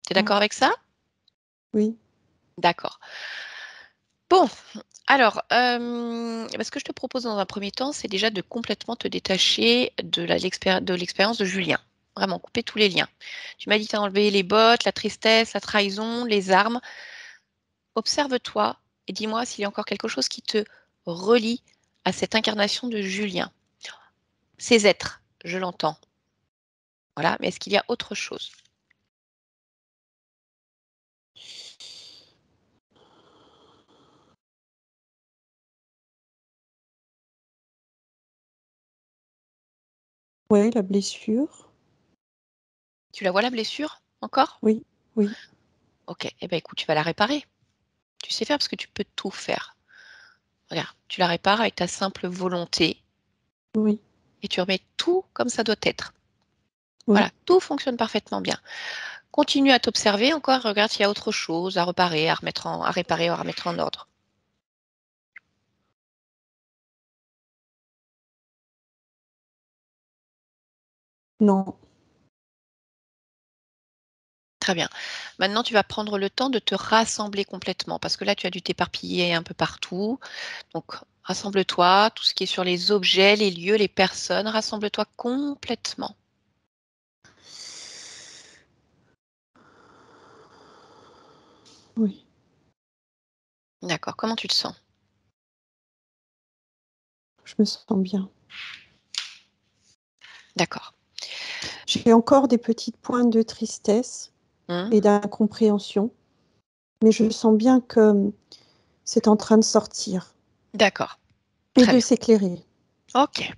Tu es Mmh. d'accord avec ça? Oui. D'accord. Bon, alors, bah, ce que je te propose dans un premier temps, c'est déjà de complètement te détacher de l'expérience de Julien. Vraiment, couper tous les liens. Tu m'as dit que tu as enlevé les bottes, la tristesse, la trahison, les armes. Observe-toi et dis-moi s'il y a encore quelque chose qui te relie à cette incarnation de Julien. Ces êtres, je l'entends. Voilà, mais est-ce qu'il y a autre chose? Ouais, la blessure. Tu la vois la blessure encore? Oui, oui, Ok, eh ben écoute, tu vas la réparer. Tu sais faire parce que tu peux tout faire. Regarde, tu la répares avec ta simple volonté oui, et tu remets tout comme ça doit être. oui. Voilà, tout fonctionne parfaitement bien. Continue à t'observer encore, regarde s'il y a autre chose à réparer, à réparer, à remettre en ordre. Non. Très bien. Maintenant, tu vas prendre le temps de te rassembler complètement parce que là, tu as dû t'éparpiller un peu partout. Donc, rassemble-toi, tout ce qui est sur les objets, les lieux, les personnes, rassemble-toi complètement. Oui. D'accord, comment tu te sens? Je me sens bien. D'accord. J'ai encore des petites pointes de tristesse Hmm. et d'incompréhension, mais je sens bien que c'est en train de sortir D'accord, et très de bien. s'éclairer. Ok.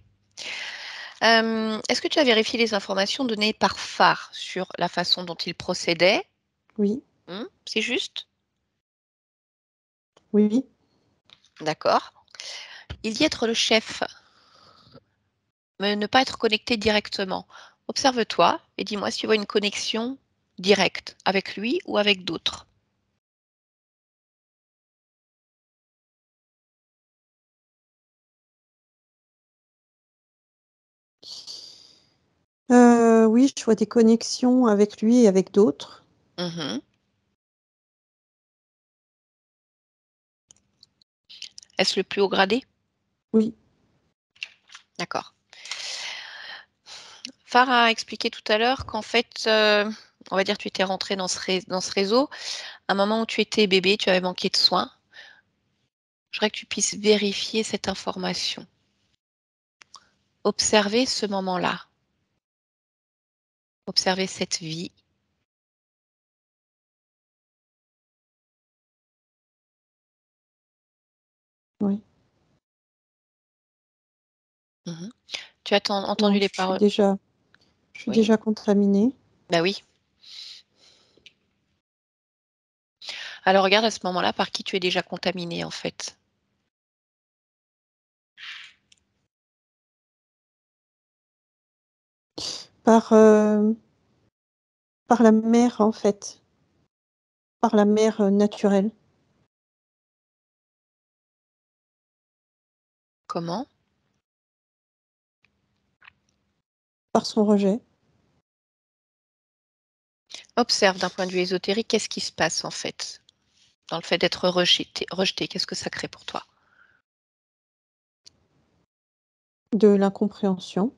Est-ce que tu as vérifié les informations données par phare sur la façon dont il procédait? Oui, C'est juste? oui. D'accord. Il dit être le chef, mais ne pas être connecté directement. Observe-toi et dis-moi si tu vois une connexion directe avec lui ou avec d'autres. Oui, je vois des connexions avec lui et avec d'autres. Mhm. Est-ce le plus haut gradé? Oui. D'accord. Farah a expliqué tout à l'heure qu'en fait, on va dire tu étais rentré dans ce réseau. À un moment où tu étais bébé, tu avais manqué de soins. Je voudrais que tu puisses vérifier cette information. Observer ce moment-là. Observer cette vie. Oui. Mhm. Tu as entendu Donc les je suis paroles? Oui. déjà contaminée Bah oui. Alors regarde à ce moment-là par qui tu es déjà contaminé en fait. par, par la mère, en fait, par la mère naturelle, Comment? par son rejet. Observe d'un point de vue ésotérique, qu'est-ce qui se passe en fait dans le fait d'être rejeté, qu'est-ce que ça crée pour toi? De l'incompréhension,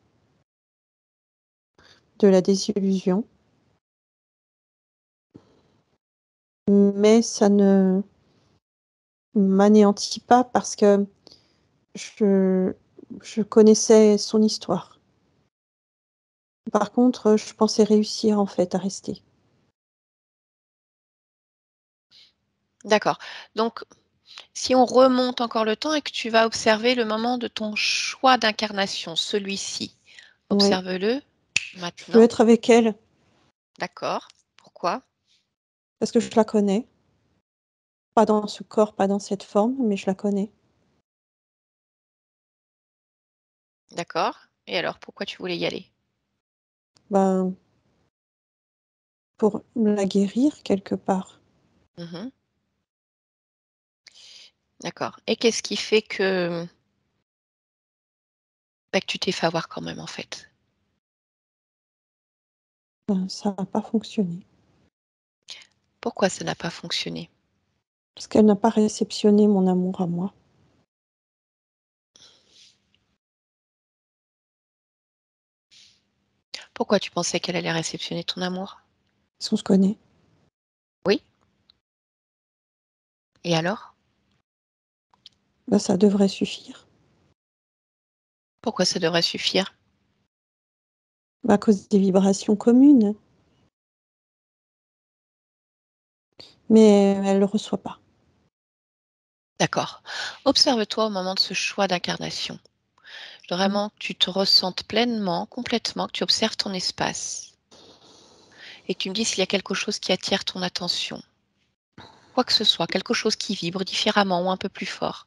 de la désillusion, mais ça ne m'anéantit pas parce que je je connaissais son histoire. Par contre, je pensais réussir, en fait, à rester. D'accord. Donc, si on remonte encore le temps et que tu vas observer le moment de ton choix d'incarnation, celui-ci, Oui, observe-le je veux maintenant. être avec elle D'accord. Pourquoi? parce que je la connais. Pas dans ce corps, pas dans cette forme, mais je la connais. D'accord. Et alors, pourquoi tu voulais y aller? Ben, pour la guérir quelque part. Mhm. D'accord. Et qu'est-ce qui fait que tu t'es fait avoir quand même en fait? Ben, ça n'a pas fonctionné. Pourquoi ça n'a pas fonctionné? Parce qu'elle n'a pas réceptionné mon amour à moi. Pourquoi tu pensais qu'elle allait réceptionner ton amour? Parce qu'on se connaît. Oui. Et alors? Ben, ça devrait suffire. Pourquoi ça devrait suffire? Ben, à cause des vibrations communes. Mais elle ne le reçoit pas. D'accord. Observe-toi au moment de ce choix d'incarnation. Mm. Vraiment que tu te ressentes pleinement, complètement, que tu observes ton espace et que tu me dis s'il y a quelque chose qui attire ton attention. Quoi que ce soit, quelque chose qui vibre différemment ou un peu plus fort.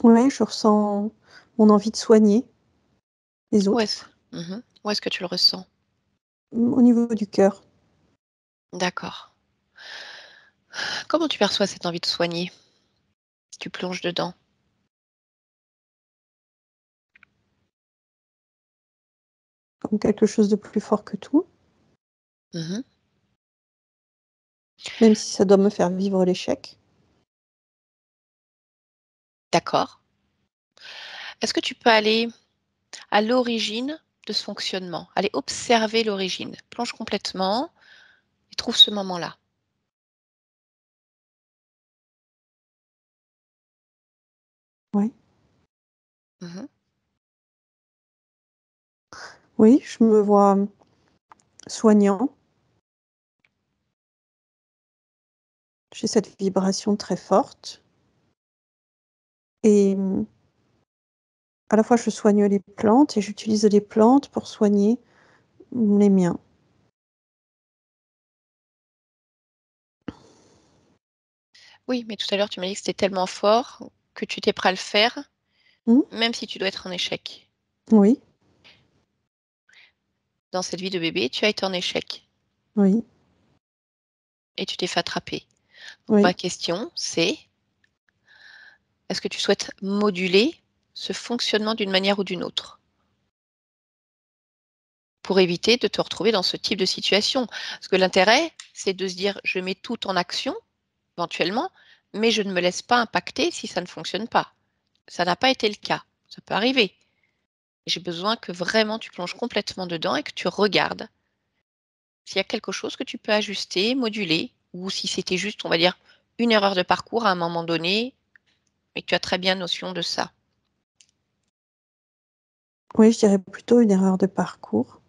Ouais, je ressens mon envie de soigner les Où autres. est-ce Où est-ce que tu le ressens? Au niveau du cœur, D'accord. Comment tu perçois cette envie de soigner? Tu plonges dedans. comme quelque chose de plus fort que tout, Mhm. même si ça doit me faire vivre l'échec. D'accord. Est-ce que tu peux aller à l'origine de ce fonctionnement? Aller observer l'origine. Plonge complètement et trouve ce moment-là. Ouais. Mhm. Oui, je me vois soignant. J'ai cette vibration très forte et à la fois je soigne les plantes et j'utilise les plantes pour soigner les miens. Oui, mais tout à l'heure, tu m'as dit que c'était tellement fort que tu étais prêt à le faire, Mmh, même si tu dois être en échec. oui, Dans cette vie de bébé, tu as été en échec. oui. et tu t'es fait attraper. Oui. Ma question, c'est: est-ce que tu souhaites moduler ce fonctionnement d'une manière ou d'une autre? Pour éviter de te retrouver dans ce type de situation. Parce que l'intérêt, c'est de se dire: «Je mets tout en action, éventuellement, mais je ne me laisse pas impacter si ça ne fonctionne pas». Ça n'a pas été le cas, ça peut arriver. J'ai besoin que vraiment tu plonges complètement dedans et que tu regardes s'il y a quelque chose que tu peux ajuster, moduler, ou si c'était juste, on va dire, une erreur de parcours à un moment donné, et que tu as très bien notion de ça. Oui, je dirais plutôt une erreur de parcours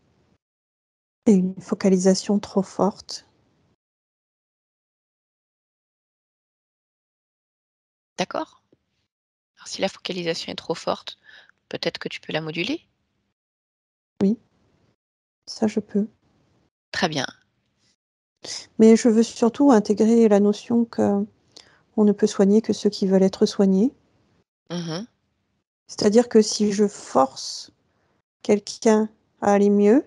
et une focalisation trop forte. D'accord? Alors si la focalisation est trop forte, peut-être que tu peux la moduler? Oui, ça je peux. Très bien. Mais je veux surtout intégrer la notion qu'on ne peut soigner que ceux qui veulent être soignés. Mmh. C'est-à-dire que si je force quelqu'un à aller mieux,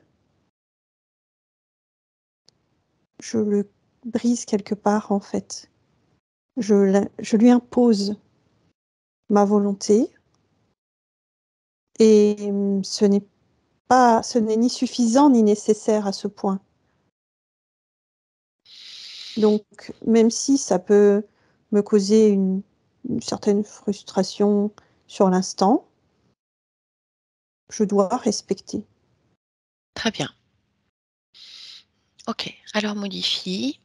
je le brise quelque part en fait. Je lui impose ma volonté et ce n'est ni suffisant ni nécessaire à ce point. Donc même si ça peut me causer une certaine frustration sur l'instant, je dois respecter. Très bien. OK, alors modifie.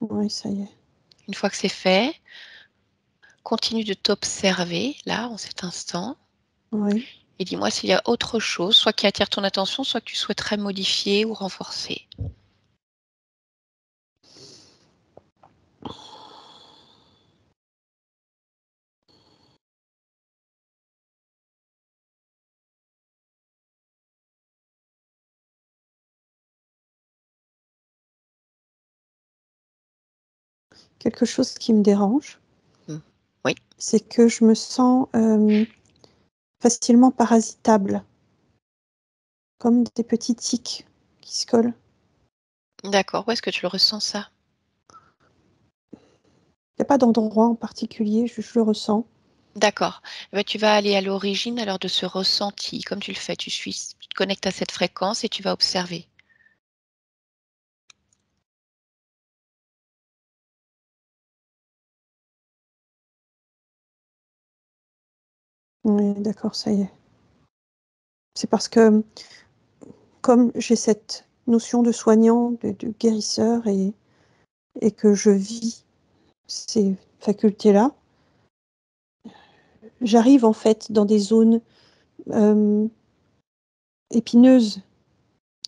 Oui, ça y est. Une fois que c'est fait, continue de t'observer, là, en cet instant, Oui. et dis-moi s'il y a autre chose, soit qui attire ton attention, soit que tu souhaiterais modifier ou renforcer. Quelque chose qui me dérange, Mmh. Oui, c'est que je me sens, facilement parasitable, comme des petits tiques qui se collent. d'accord. Où est-ce que tu le ressens ça? Il y a pas d'endroit en particulier, je le ressens. D'accord. Eh bah, tu vas aller à l'origine alors de ce ressenti. Comme tu le fais, tu te connectes à cette fréquence et tu vas observer. Oui, d'accord, ça y est. C'est parce que, comme j'ai cette notion de soignant, de guérisseur et que je vis ces facultés-là, j'arrive en fait dans des zones, hem, épineuses, Oui.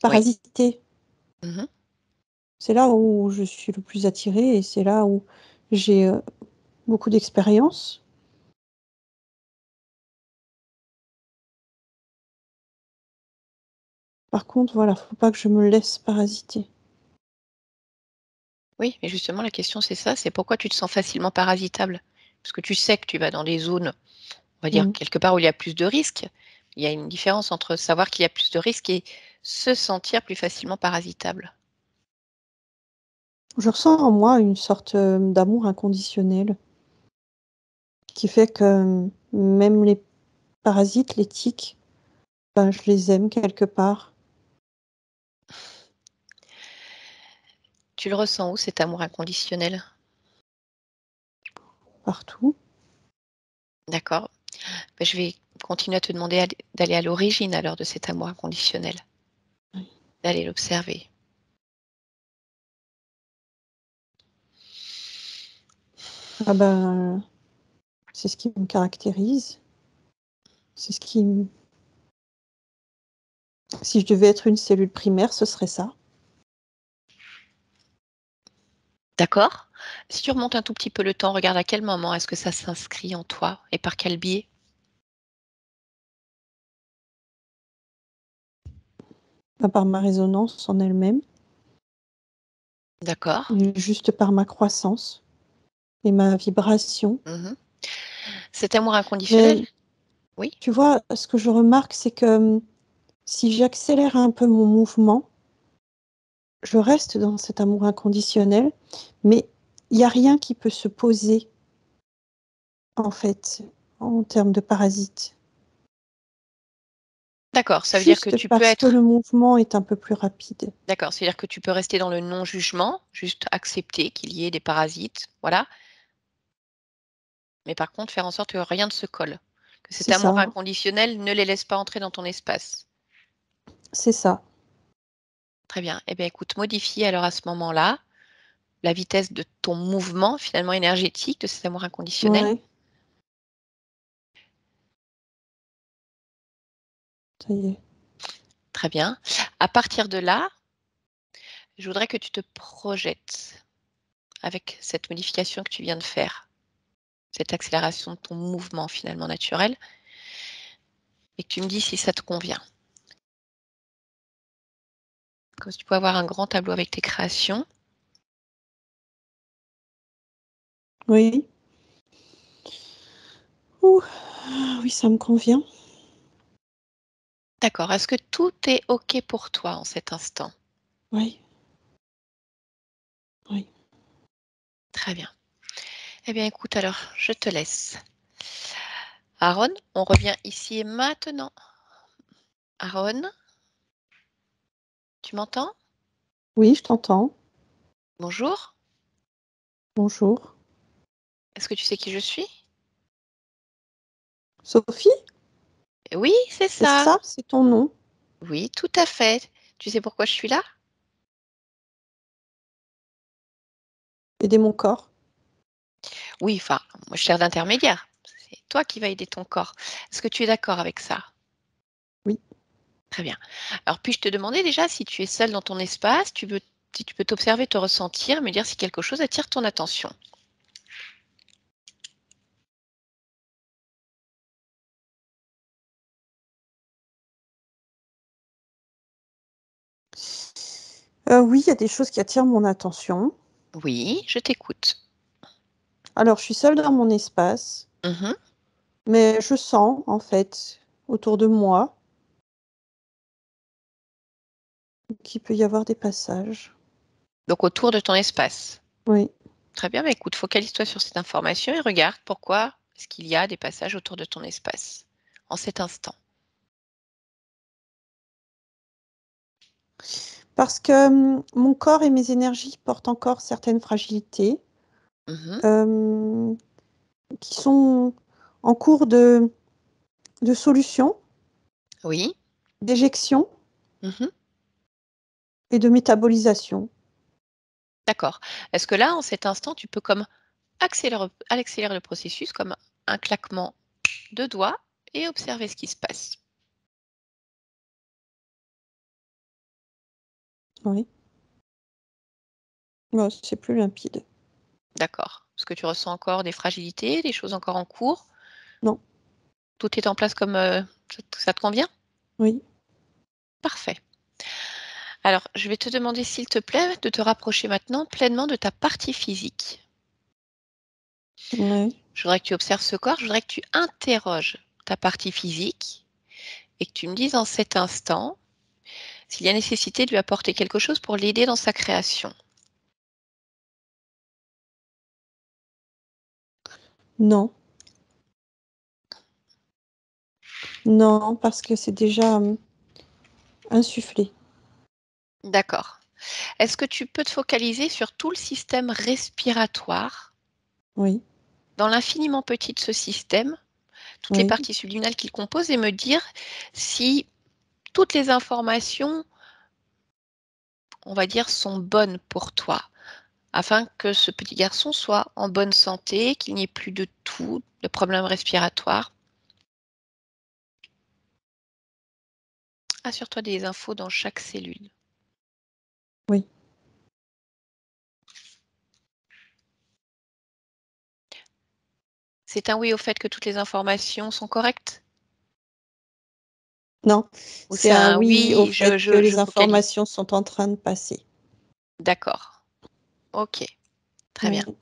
parasitées. Mmh. C'est là où je suis le plus attirée et c'est là où j'ai, beaucoup d'expérience. Par contre, voilà, faut pas que je me laisse parasiter. Oui, mais justement la question c'est ça, c'est pourquoi tu te sens facilement parasitable? Parce que tu sais que tu vas dans des zones, on va dire Mmh. quelque part où il y a plus de risques. Il y a une différence entre savoir qu'il y a plus de risques et se sentir plus facilement parasitable. Je ressens en moi une sorte, d'amour inconditionnel qui fait que, même les parasites, les tiques, ben, je les aime quelque part, Tu le ressens où cet amour inconditionnel? partout. D'accord. Bah, je vais continuer à te demander d'aller à l'origine alors de cet amour inconditionnel, Oui. d'aller l'observer. Ah ben, c'est ce qui me caractérise, c'est ce qui m si je devais être une cellule primaire, ce serait ça. D'accord. Si tu remontes un tout petit peu le temps, regarde à quel moment est-ce que ça s'inscrit en toi et par quel biais? Pas par ma résonance en elle-même, D'accord. mais juste par ma croissance et ma vibration. Mmh. Cet amour inconditionnel, Mais oui? tu vois, ce que je remarque, c'est que, si j'accélère un peu mon mouvement, je reste dans cet amour inconditionnel, mais il n'y a rien qui peut se poser, en fait, en termes de parasite. D'accord, ça veut dire que Juste tu peux parce que être... le mouvement est un peu plus rapide. D'accord, c'est-à-dire que tu peux rester dans le non-jugement, juste accepter qu'il y ait des parasites, voilà. Mais par contre, faire en sorte que rien ne se colle. Que cet C'est amour ça, inconditionnel ne les laisse pas entrer dans ton espace. c'est ça. Très bien. Eh bien, écoute, modifie alors à ce moment-là la vitesse de ton mouvement finalement énergétique de cet amour inconditionnel. Ouais, ça y est. Très bien. À partir de là, je voudrais que tu te projettes avec cette modification que tu viens de faire, cette accélération de ton mouvement finalement naturel, et que tu me dis si ça te convient. Comme si tu peux avoir un grand tableau avec tes créations. Oui. Ouh, oui, ça me convient. D'accord. Est-ce que tout est OK pour toi en cet instant? Oui, oui. Très bien. Eh bien, écoute, alors, je te laisse. Aaron, on revient ici et maintenant. Aaron, tu m'entends? Oui, je t'entends. Bonjour. Bonjour. Est-ce que tu sais qui je suis? Sophie, Oui, c'est c'est ça. ça? C'est ton nom? Oui, tout à fait. Tu sais pourquoi je suis là? Aider mon corps? Oui, enfin, moi, je sers d'intermédiaire. C'est toi qui vas aider ton corps. Est-ce que tu es d'accord avec ça? Oui. Très bien. Alors, puis-je te demander déjà si tu es seul dans ton espace, si tu peux t'observer, te ressentir, me dire si quelque chose attire ton attention. Oui, il y a des choses qui attirent mon attention. Oui, je t'écoute. Alors, je suis seule dans mon espace, Mhm. mais je sens, en fait, autour de moi, qu'il peut y avoir des passages. Donc, autour de ton espace. Oui. Très bien, bah, écoute, focalise-toi sur cette information et regarde pourquoi est-ce qu'il y a des passages autour de ton espace en cet instant. Parce que mon corps et mes énergies portent encore certaines fragilités Mhm. qui sont en cours de solution, Oui. d'éjection Mhm. et de métabolisation. D'accord. Est-ce que là, en cet instant, tu peux comme accélérer le processus comme un claquement de doigts et observer ce qui se passe? Oui. Ouais, c'est plus limpide. D'accord. Est-ce que tu ressens encore des fragilités, des choses encore en cours? Non. Tout est en place comme ça te convient? Oui. Parfait. Alors, je vais te demander, s'il te plaît, de te rapprocher maintenant pleinement de ta partie physique. Ouais. Je voudrais que tu observes ce corps, je voudrais que tu interroges ta partie physique et que tu me dises en cet instant s'il y a nécessité de lui apporter quelque chose pour l'aider dans sa création. Non. Non, parce que c'est déjà insufflé. D'accord. Est-ce que tu peux te focaliser sur tout le système respiratoire, Oui. dans l'infiniment petit de ce système, toutes les Oui. parties subliminales qu'il compose et me dire si toutes les informations, on va dire, sont bonnes pour toi, afin que ce petit garçon soit en bonne santé, qu'il n'y ait plus de toux, de problèmes respiratoires. Assure-toi des infos dans chaque cellule. Oui. C'est un oui au fait que toutes les informations sont correctes? Non. Ou C'est c'est un un oui au oui, fait que je les focalise? informations sont en train de passer. D'accord. Ok. Très bien. Oui.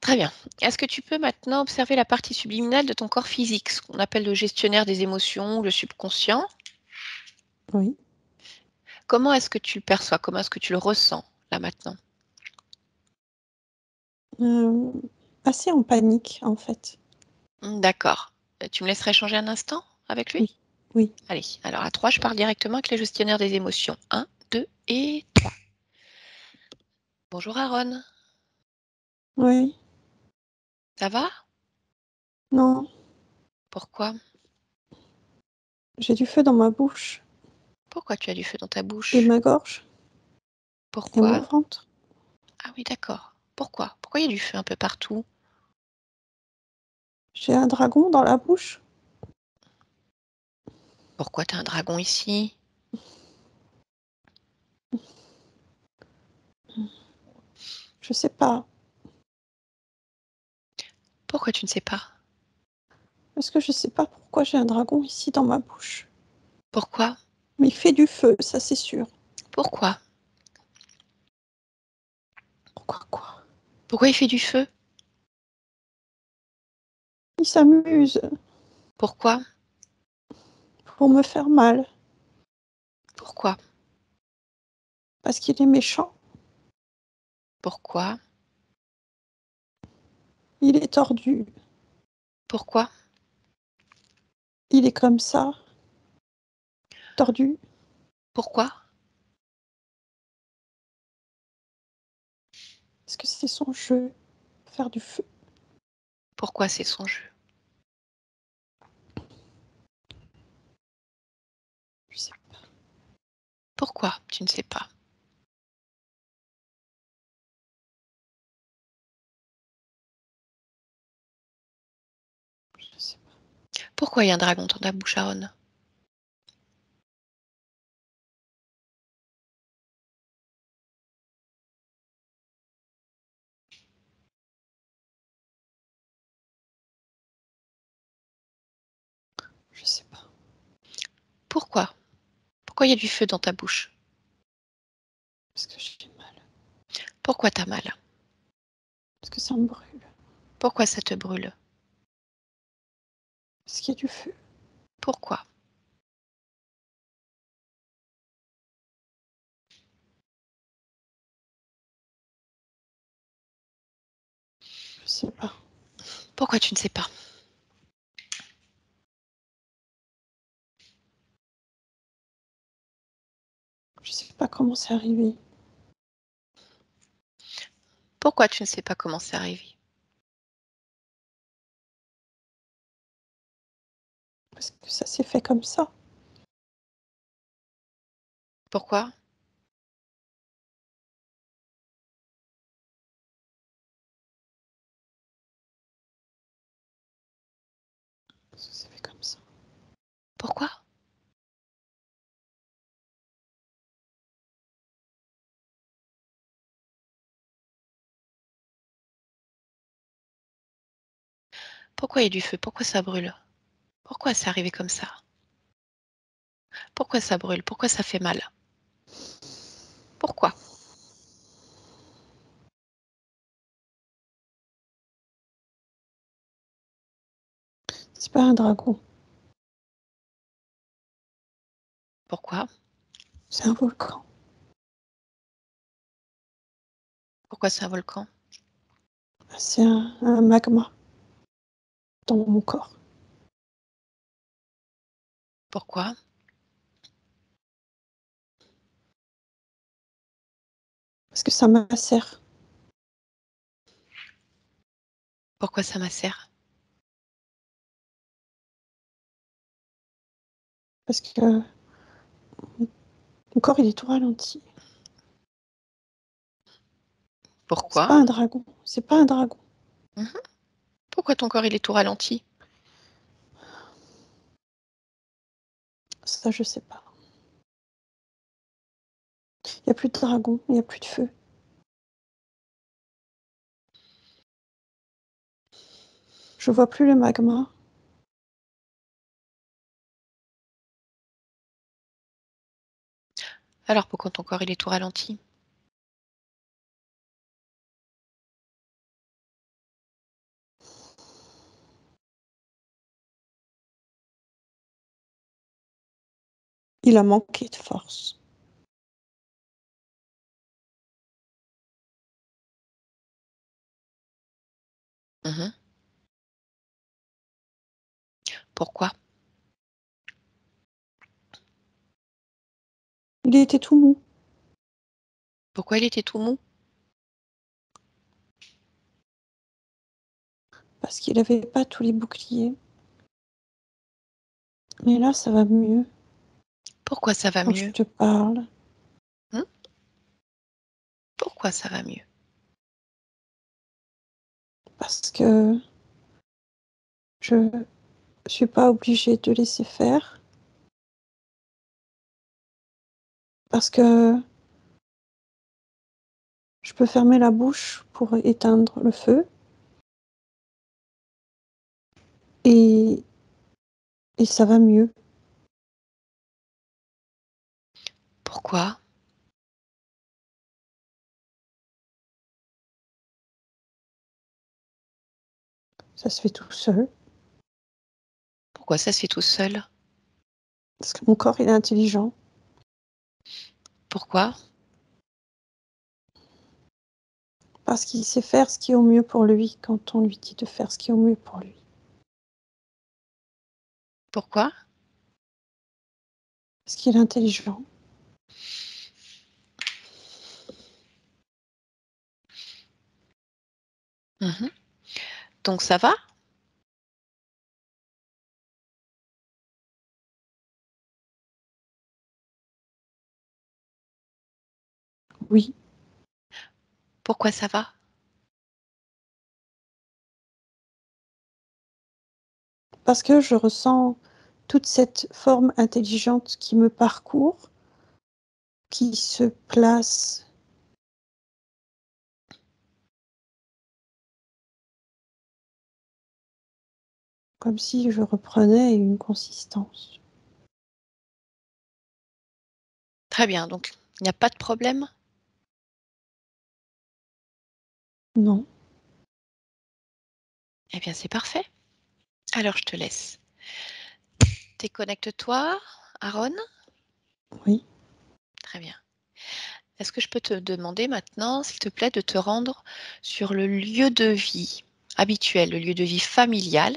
Très bien. Est-ce que tu peux maintenant observer la partie subliminale de ton corps physique, ce qu'on appelle le gestionnaire des émotions, le subconscient? Oui. Comment est-ce que tu le perçois? Comment est-ce que tu le ressens, là, maintenant? Assez en panique, en fait. D'accord. Tu me laisserais échanger un instant avec lui? Oui, oui. Allez, alors à 3, je parle directement avec le gestionnaire des émotions. 1, 2 et 3. Bonjour Aaron, Oui, ça va? non, Pourquoi? j'ai du feu dans ma bouche Pourquoi tu as du feu dans ta et bouche? ma gorge et mon Pourquoi? ventre. Ah oui, d'accord. Pourquoi? Pourquoi il y a du feu un peu partout? J'ai un dragon dans la bouche. Pourquoi tu as un dragon ici? Je sais pas. Pourquoi tu ne sais pas? Parce que je sais pas pourquoi j'ai un dragon ici dans ma bouche. Pourquoi? Mais il fait du feu, ça c'est sûr. Pourquoi? Pourquoi quoi? Pourquoi il fait du feu? Il s'amuse Pourquoi? pour me faire mal. Pourquoi? Parce qu'il est méchant. Pourquoi? Il est tordu. Pourquoi? Il est comme ça. Tordu. Pourquoi? Parce que c'est son jeu. Faire du feu. Pourquoi c'est son jeu? Je sais pas. Pourquoi tu ne sais pas? Je sais pas. Pourquoi il y a un dragon dans ta bouche, Aaron? Je sais pas. Pourquoi? Pourquoi il y a du feu dans ta bouche? Parce que j'ai mal. Pourquoi t'as mal? Parce que ça me brûle. Pourquoi ça te brûle? Parce qu'il y a du feu. Pourquoi? Je sais pas. Pourquoi tu ne sais pas? Je sais pas comment c'est arrivé. Pourquoi tu ne sais pas comment c'est arrivé? Parce que ça s'est fait comme ça. Pourquoi? Ça s'est fait comme ça. Pourquoi? Pourquoi il y a du feu? Pourquoi ça brûle? Pourquoi c'est arrivé comme ça? Pourquoi ça brûle? Pourquoi ça fait mal? Pourquoi? C'est pas un dragon. Pourquoi? C'est un volcan. Pourquoi c'est un volcan? C'est un magma dans mon corps. Pourquoi? Parce que ça macère. Pourquoi ça macère? Parce que mon corps, il est tout ralenti. C'est pas Pourquoi? un dragon. C'est pas un dragon. Mmh. Pourquoi ton corps il est tout ralenti? Ça, je sais pas. Il y a plus de dragon. Il y a plus de feu. Je vois plus le magma. Alors pourquoi ton corps il est tout ralenti? Il a manqué de force. Mmh. Pourquoi? Il était tout mou. Pourquoi il était tout mou? Parce qu'il avait pas tous les boucliers. Mais là, ça va mieux Pourquoi ça va quand je mieux? te parle. Mmh? Pourquoi ça va mieux? Parce que je suis pas obligée de laisser faire. Parce que je peux fermer la bouche pour éteindre le feu. Et ça va mieux. Pourquoi? Ça se fait tout seul. Pourquoi ça se fait tout seul? Parce que mon corps, il est intelligent. Pourquoi? Parce qu'il sait faire ce qui est au mieux pour lui quand on lui dit de faire ce qui est au mieux pour lui. Pourquoi? Parce qu'il est intelligent. Mmh. Donc ça va? Oui. Pourquoi ça va? Parce que je ressens toute cette forme intelligente qui me parcourt, qui se place comme si je reprenais une consistance. Très bien, donc il n'y a pas de problème? Non. Eh bien, c'est parfait. Alors je te laisse. Déconnecte-toi, Aaron. Oui. Très bien. Est-ce que je peux te demander maintenant, s'il te plaît, de te rendre sur le lieu de vie habituel, le lieu de vie familial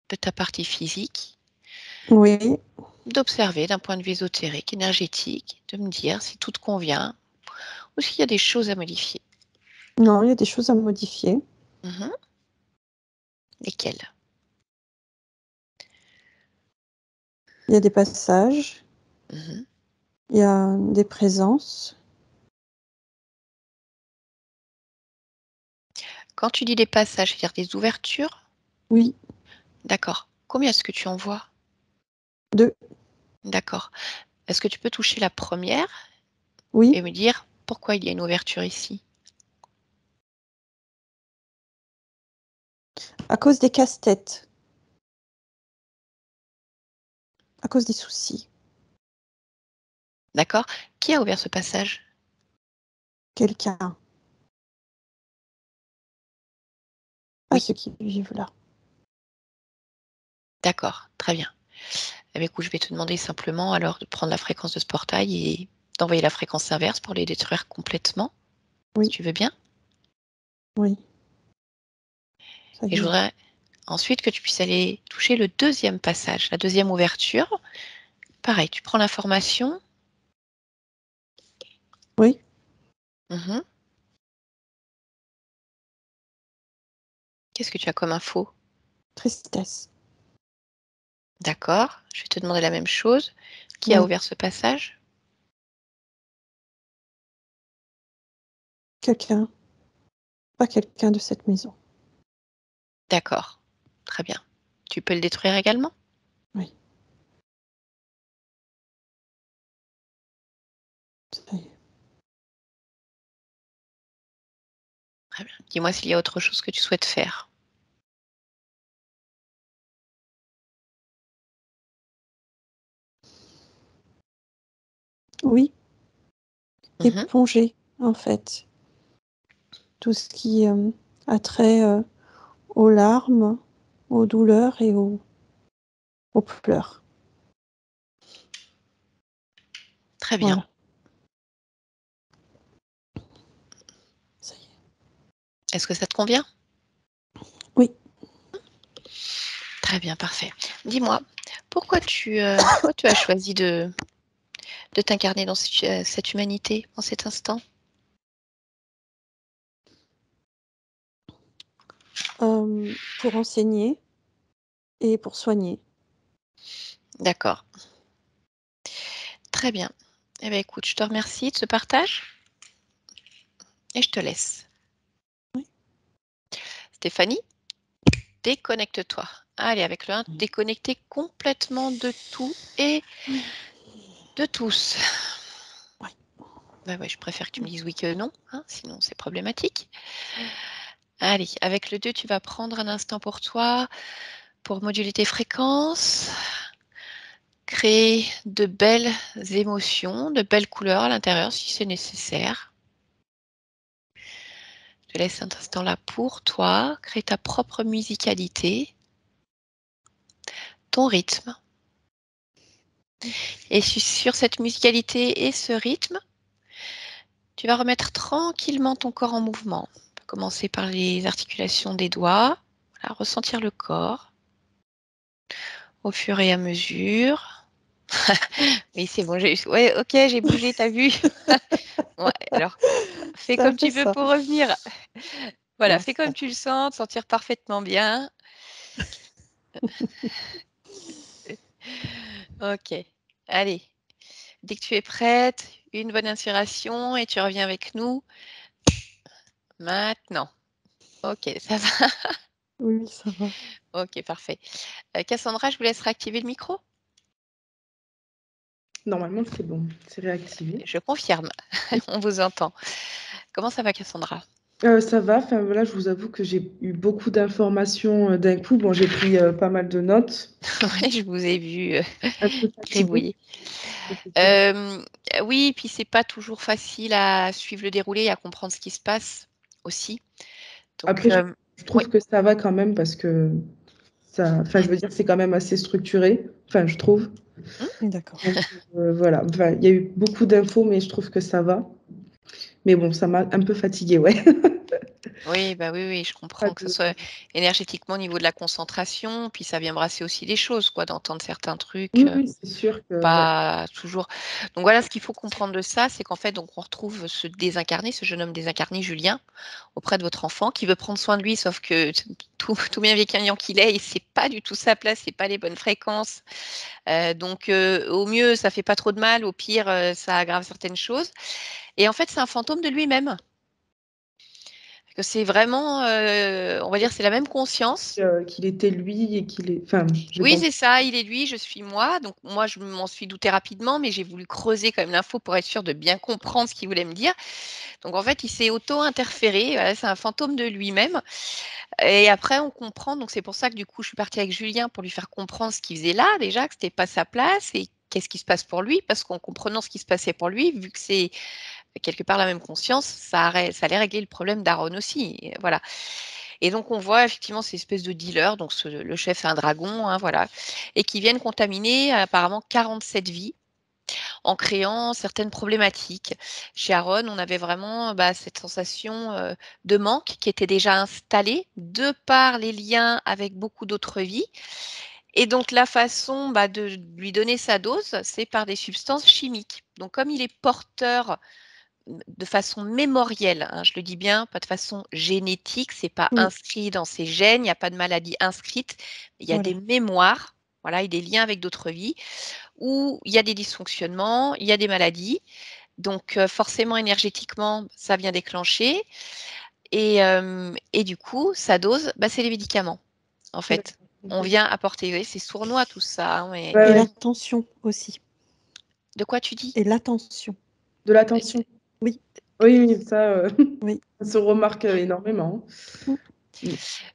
de ta partie physique, Oui. d'observer d'un point de vue ésotérique, énergétique, de me dire si tout te convient ou s'il y a des choses à modifier. Non, il y a des choses à modifier. Mhm. Lesquelles? Il y a des passages, Mhm. il y a des présences. Quand tu dis des passages, c'est-à-dire des ouvertures, Oui. d'accord. Combien est-ce que tu en vois? 2. D'accord. Est-ce que tu peux toucher la première Oui. et me dire pourquoi il y a une ouverture ici? À cause des casse-têtes. À cause des soucis. D'accord. Qui a ouvert ce passage? Quelqu'un. À Oui, ceux qui vivent là. d'accord, très bien. Eh bien, écoute, je vais te demander simplement alors de prendre la fréquence de ce portail et d'envoyer la fréquence inverse pour les détruire complètement, si Oui. tu veux bien. Oui. Ça Et je y est. voudrais ensuite que tu puisses aller toucher le deuxième passage, la deuxième ouverture. Pareil, tu prends l'information. Oui. Mhm. Qu'est-ce que tu as comme info? Tristesse. D'accord, je vais te demander la même chose. Qui a Oui. ouvert ce passage? Quelqu'un. Pas quelqu'un de cette maison. D'accord, très bien. Tu peux le détruire également? Oui. Ça y est. Très bien. Dis-moi s'il y a autre chose que tu souhaites faire. Oui. Mhm. Éponger, en fait. Tout ce qui a trait aux larmes, aux douleurs et aux pleurs. Très bien. Voilà. Ça y est. Est-ce que ça te convient? Très bien, parfait. Dis-moi, pourquoi tu as choisi de t'incarner dans cette humanité, en cet instant? Pour enseigner et pour soigner. D'accord. Très bien. Eh bien, écoute, je te remercie de ce partage et je te laisse. Oui. Stéphanie, déconnecte-toi. Allez, avec le 1, déconnecter complètement de tout et de tous. Ouais. Ouais, je préfère que tu me dises oui que non, hein, sinon c'est problématique. Allez, avec le 2, tu vas prendre un instant pour toi, pour moduler tes fréquences, créer de belles émotions, de belles couleurs à l'intérieur si c'est nécessaire. Je te laisse cet instant-là pour toi, créer ta propre musicalité, ton rythme. Et sur cette musicalité et ce rythme, tu vas remettre tranquillement ton corps en mouvement. On peut commencer par les articulations des doigts, voilà, ressentir le corps au fur et à mesure. Oui, c'est bon, ouais, ok, j'ai bougé, t'as vu? Ouais, alors, fais Ça comme fait tu veux ça. pour revenir. Voilà, Non, fais c'est comme pas tu le grave. sens, te sentir parfaitement bien. Ok, allez. Dès que tu es prête, une bonne inspiration et tu reviens avec nous maintenant. Ok, ça va. Oui, ça va. Ok, parfait. Cassandra, je vous laisse réactiver le micro. Normalement, c'est bon, c'est réactivé. Je confirme, on vous entend. Comment ça va, Cassandra? Ça va, enfin voilà, je vous avoue que j'ai eu beaucoup d'informations d'un coup. Bon, j'ai pris pas mal de notes, Oui, je vous ai vu un peu fatiguée. gribouiller. Oui, puis c'est pas toujours facile à suivre le déroulé et à comprendre ce qui se passe aussi. Donc, Après, je oui, trouve que ça va quand même parce que ça, enfin, je veux dire, c'est quand même assez structuré, enfin, je trouve. D'accord. Donc, voilà, enfin, il y a eu beaucoup d'infos, mais je trouve que ça va. Mais bon, ça m'a un peu fatiguée, ouais. oui, bah oui, je Pas comprends que ce de- soit énergétiquement au niveau de la concentration, puis ça vient brasser aussi les choses, quoi, d'entendre certains trucs. Oui, oui, c'est sûr que, ouais. Pas toujours. Donc voilà, ce qu'il faut comprendre de ça, c'est qu'en fait, donc on retrouve ce désincarné, ce jeune homme désincarné, Julien, auprès de votre enfant, qui veut prendre soin de lui, sauf que tout bien vieillant qu'il est, et c'est pas du tout sa place, c'est pas les bonnes fréquences. Donc au mieux, ça fait pas trop de mal, au pire, ça aggrave certaines choses. Et en fait, c'est un fantôme de lui-même. Que c'est vraiment, on va dire, c'est la même conscience. Qu'il était lui et qu'il est. Enfin, j'ai Oui, compris. c'est ça, il est lui, je suis moi. Donc moi, je m'en suis doutée rapidement, mais j'ai voulu creuser quand même l'info pour être sûre de bien comprendre ce qu'il voulait me dire. Donc en fait, il s'est auto-interféré, voilà, c'est un fantôme de lui-même. Et après, on comprend, donc c'est pour ça que du coup, je suis partie avec Julien pour lui faire comprendre ce qu'il faisait là, déjà, que c'était pas sa place et qu'est-ce qui se passe pour lui, parce qu'en comprenant ce qui se passait pour lui, vu que c'est quelque part la même conscience, ça allait régler le problème d'Aaron aussi. Et voilà. Et donc, on voit effectivement ces espèces de dealers, donc le chef est un dragon, hein, voilà, et qui viennent contaminer apparemment 47 vies en créant certaines problématiques. Chez Aaron, on avait vraiment cette sensation de manque qui était déjà installée de par les liens avec beaucoup d'autres vies. Et donc, la façon de lui donner sa dose, c'est par des substances chimiques. Donc, comme il est porteur de façon mémorielle, hein, je le dis bien, pas de façon génétique, c'est pas Oui, inscrit dans ses gènes, il n'y a pas de maladie inscrite, il y a des voilà. mémoires, voilà, et des liens avec d'autres vies, où il y a des dysfonctionnements, il y a des maladies, donc forcément énergétiquement, ça vient déclencher, et du coup, sa dose, c'est les médicaments, en fait. On Ok. vient apporter, oui, c'est sournois tout ça, hein, mais Ouais, Et ouais. l'attention aussi. de quoi tu dis? Et l'attention. De l'attention. Oui, Oui, oui, ça, oui. ça se remarque énormément. Mm. Mm.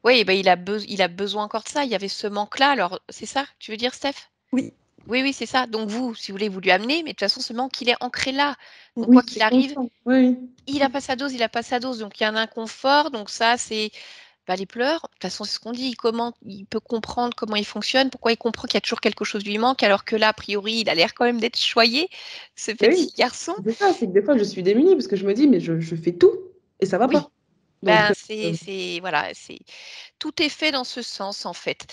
Oui, il a besoin encore de ça, il y avait ce manque-là, alors c'est ça que tu veux dire, Steph? Oui, Oui, oui, c'est ça. Donc vous, si vous voulez, vous lui amenez, mais de toute façon, ce manque, il est ancré là. Donc mm, Oui, quoi qu'il c'est arrive, constant. Oui, il a pas sa dose, il a pas sa dose. Donc il y a un inconfort. Donc ça, c'est les pleurs. De toute façon, c'est ce qu'on dit. Il peut comprendre comment il fonctionne, pourquoi il comprend qu'il y a toujours quelque chose qui lui manque, alors que là, a priori, il a l'air quand même d'être choyé, ce oui. petit garçon. C'est ça, c'est que des fois, je suis démunie parce que je me dis, mais je fais tout et ça va Oui, pas. Donc, Voilà, tout est fait dans ce sens en fait.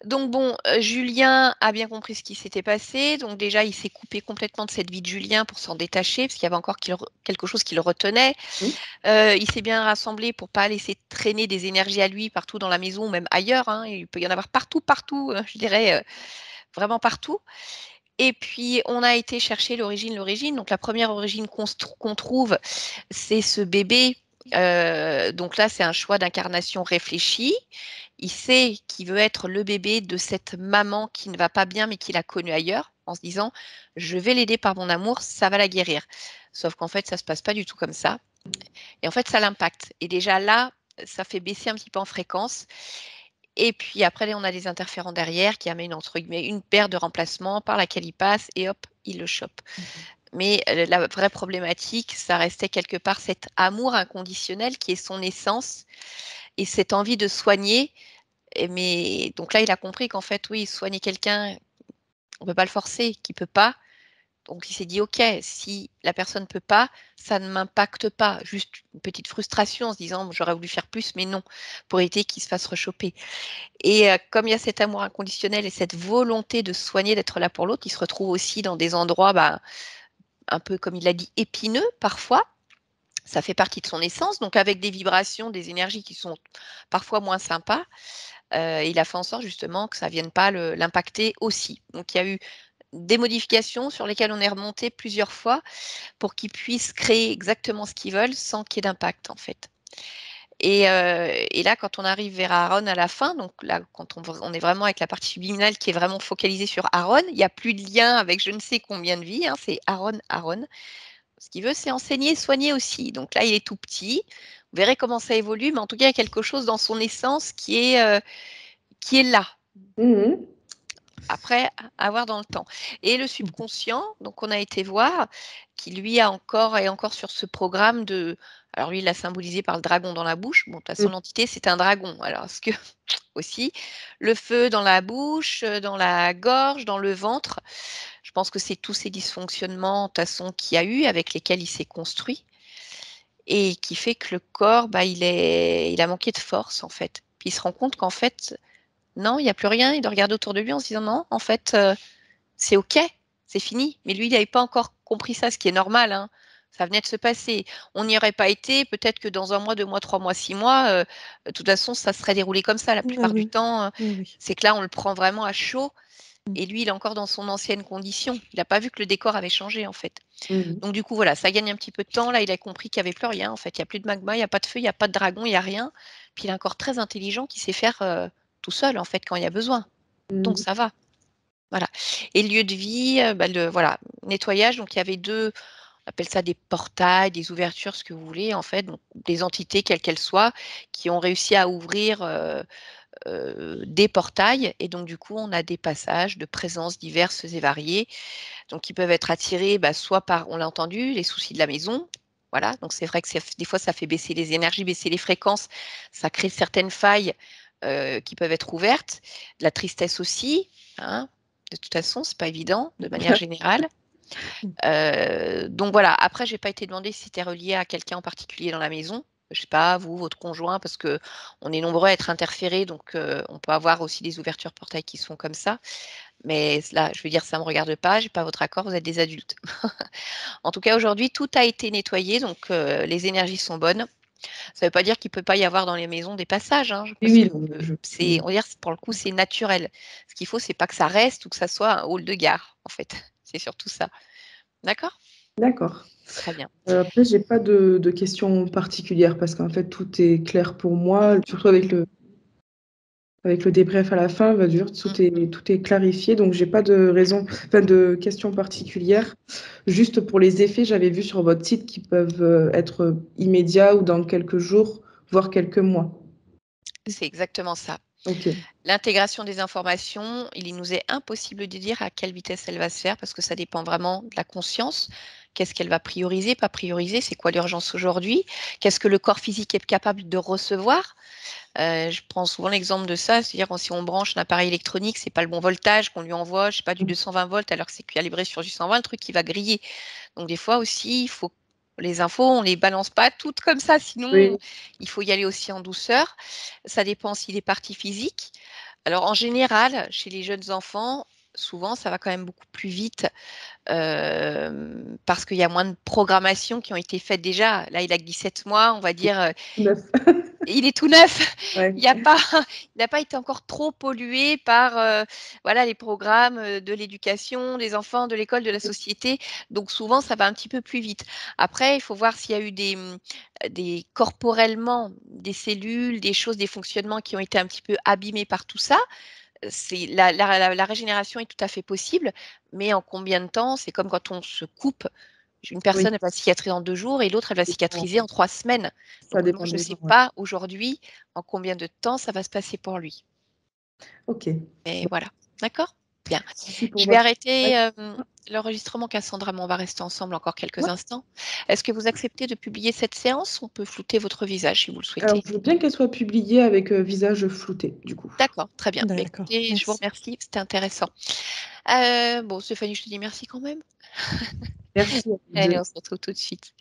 Donc bon, Julien a bien compris ce qui s'était passé. Donc déjà, il s'est coupé complètement de cette vie de Julien pour s'en détacher parce qu'il y avait encore quelque chose qui le retenait. Il s'est bien rassemblé pour pas laisser traîner des énergies à lui partout dans la maison ou même ailleurs, hein. Il peut y en avoir partout, je dirais vraiment partout. Et puis, on a été chercher l'origine. Donc, la première origine qu'on trouve, c'est ce bébé. Donc là, c'est un choix d'incarnation réfléchi. Il sait qu'il veut être le bébé de cette maman qui ne va pas bien, mais qu'il a connue ailleurs, en se disant, je vais l'aider par mon amour, ça va la guérir. Sauf qu'en fait, ça se passe pas du tout comme ça. Et en fait, ça l'impacte. Et déjà là, ça fait baisser un petit peu en fréquence. Et puis après, on a des interférents derrière qui amènent entre guillemets une paire de remplacements par laquelle il passe et hop, il le chope. Mais la vraie problématique, ça restait quelque part cet amour inconditionnel qui est son essence et cette envie de soigner. Mais donc là, il a compris qu'en fait, oui, soigner quelqu'un, on ne peut pas le forcer, qu'il ne peut pas. Donc il s'est dit, OK, si la personne ne peut pas, ça ne m'impacte pas. Juste une petite frustration en se disant, j'aurais voulu faire plus, mais non, pour éviter qu'il se fasse rechoper. Et comme il y a cet amour inconditionnel et cette volonté de soigner, d'être là pour l'autre, il se retrouve aussi dans des endroits, un peu comme il l'a dit, épineux parfois. Ça fait partie de son essence, donc avec des vibrations, des énergies qui sont parfois moins sympas. Il a fait en sorte justement que ça ne vienne pas l'impacter aussi. Donc il y a eu des modifications sur lesquelles on est remonté plusieurs fois pour qu'ils puissent créer exactement ce qu'ils veulent sans qu'il y ait d'impact en fait. Et là, quand on arrive vers Aaron à la fin, donc là, quand on est vraiment avec la partie subliminale qui est vraiment focalisée sur Aaron, il n'y a plus de lien avec je ne sais combien de vies, hein, c'est Aaron. Ce qu'il veut, c'est enseigner, soigner aussi. Donc là, il est tout petit. Vous verrez comment ça évolue, mais en tout cas, il y a quelque chose dans son essence qui est là. Après, à voir dans le temps. Et le subconscient, donc on a été voir, qui lui est encore sur ce programme de. Alors lui, il l'a symbolisé par le dragon dans la bouche. Bon, de toute façon, l'entité, c'est un dragon. Alors, est-ce que aussi le feu dans la bouche, dans la gorge, dans le ventre, je pense que c'est tous ces dysfonctionnements, de toute façon, qu'il y a eu, avec lesquels il s'est construit, et qui fait que le corps, il a manqué de force, en fait. Puis il se rend compte qu'en fait, non, il n'y a plus rien. Il doit regarder autour de lui en se disant non, en fait, c'est OK, c'est fini. Mais lui, il n'avait pas encore compris ça, ce qui est normal, hein. Ça venait de se passer. On n'y aurait pas été. Peut-être que dans 1 mois, 2 mois, 3 mois, 6 mois, de toute façon, ça serait déroulé comme ça. La plupart du temps, c'est que là, on le prend vraiment à chaud. Et lui, il est encore dans son ancienne condition. Il n'a pas vu que le décor avait changé, en fait. Donc, du coup, voilà, ça gagne un petit peu de temps. Là, il a compris qu'il n'y avait plus rien. En fait, il n'y a plus de magma, il n'y a pas de feu, il n'y a pas de dragon, il n'y a rien. Puis, il est encore très intelligent qui sait faire tout seul, en fait, quand il y a besoin. Donc, ça va. Voilà. Et le lieu de vie, voilà, nettoyage. Donc, il y avait 2, on appelle ça des portails, des ouvertures, ce que vous voulez, en fait. Donc, des entités, quelles qu'elles soient, qui ont réussi à ouvrir des portails. Et donc, du coup, on a des passages de présences diverses et variées. Donc, qui peuvent être attirés, soit par, on l'a entendu, les soucis de la maison. Voilà. Donc, c'est vrai que des fois, ça fait baisser les énergies, baisser les fréquences. Ça crée certaines failles qui peuvent être ouvertes. La tristesse aussi, hein. De toute façon, c'est pas évident, de manière générale. Donc voilà. Après, j'ai pas été demandé si c'était relié à quelqu'un en particulier dans la maison. Je sais pas, vous, votre conjoint, parce que on est nombreux à être interférés, donc on peut avoir aussi des ouvertures portails qui sont comme ça. Mais là, je veux dire, ça me regarde pas. J'ai pas votre accord. Vous êtes des adultes. En tout cas, aujourd'hui, tout a été nettoyé, donc les énergies sont bonnes. Ça ne veut pas dire qu'il ne peut pas y avoir dans les maisons des passages, hein, parce Oui, que oui, on va dire, pour le coup, c'est naturel. Ce qu'il faut, c'est pas que ça reste ou que ça soit un hall de gare, en fait. C'est surtout ça. D'accord? D'accord. Très bien. Après, j'ai pas de questions particulières parce qu'en fait, tout est clair pour moi, surtout avec le débrief à la fin, tout est clarifié, donc j'ai pas de questions particulières. Juste pour les effets, j'avais vu sur votre site qu'ils peuvent être immédiats ou dans quelques jours, voire quelques mois. C'est exactement ça. Ok. L'intégration des informations, il nous est impossible de dire à quelle vitesse elle va se faire parce que ça dépend vraiment de la conscience. Qu'est-ce qu'elle va prioriser, pas prioriser? C'est quoi l'urgence aujourd'hui? Qu'est-ce que le corps physique est capable de recevoir? Je prends souvent l'exemple de ça, c'est-à-dire si on branche un appareil électronique, c'est pas le bon voltage qu'on lui envoie, je sais pas, du 220 volts alors que c'est calibré sur du 120, le truc qui va griller. Donc des fois aussi, il faut les infos, on ne les balance pas toutes comme ça, sinon Oui, il faut y aller aussi en douceur. Ça dépend aussi des parties physiques. Alors en général, chez les jeunes enfants, souvent ça va quand même beaucoup plus vite parce qu'il y a moins de programmations qui ont été faites déjà. Là, il a que 17 mois, on va dire, neuf. il est tout neuf. Ouais, Il n'a pas été encore trop pollué par voilà, les programmes de l'éducation, des enfants, de l'école, de la société. Donc souvent, ça va un petit peu plus vite. Après, il faut voir s'il y a eu des corporellement, des cellules, des choses, des fonctionnements qui ont été un petit peu abîmés par tout ça. La régénération est tout à fait possible, mais en combien de temps? C'est comme quand on se coupe. Une oui, personne, elle va cicatriser en 2 jours et l'autre, elle va cicatriser en 3 semaines. ça Donc moi, dépend je ne des sais gens. Ouais. pas aujourd'hui en combien de temps ça va se passer pour lui. Ok. Mais Bon, voilà, d'accord? Bien. merci pour Je vais votre. arrêter, Ouais. l'enregistrement, Cassandra, mais on va rester ensemble encore quelques Ouais. instants. Est-ce que vous acceptez de publier cette séance? On peut flouter votre visage si vous le Alors, souhaitez. je veux bien qu'elle soit publiée avec visage flouté, du coup. D'accord, très bien. Bah, D'accord, écoutez, je vous merci. remercie, c'était intéressant. Bon, Stéphanie, je te dis merci quand même. Merci à vous Allez, deux. on se retrouve tout de suite.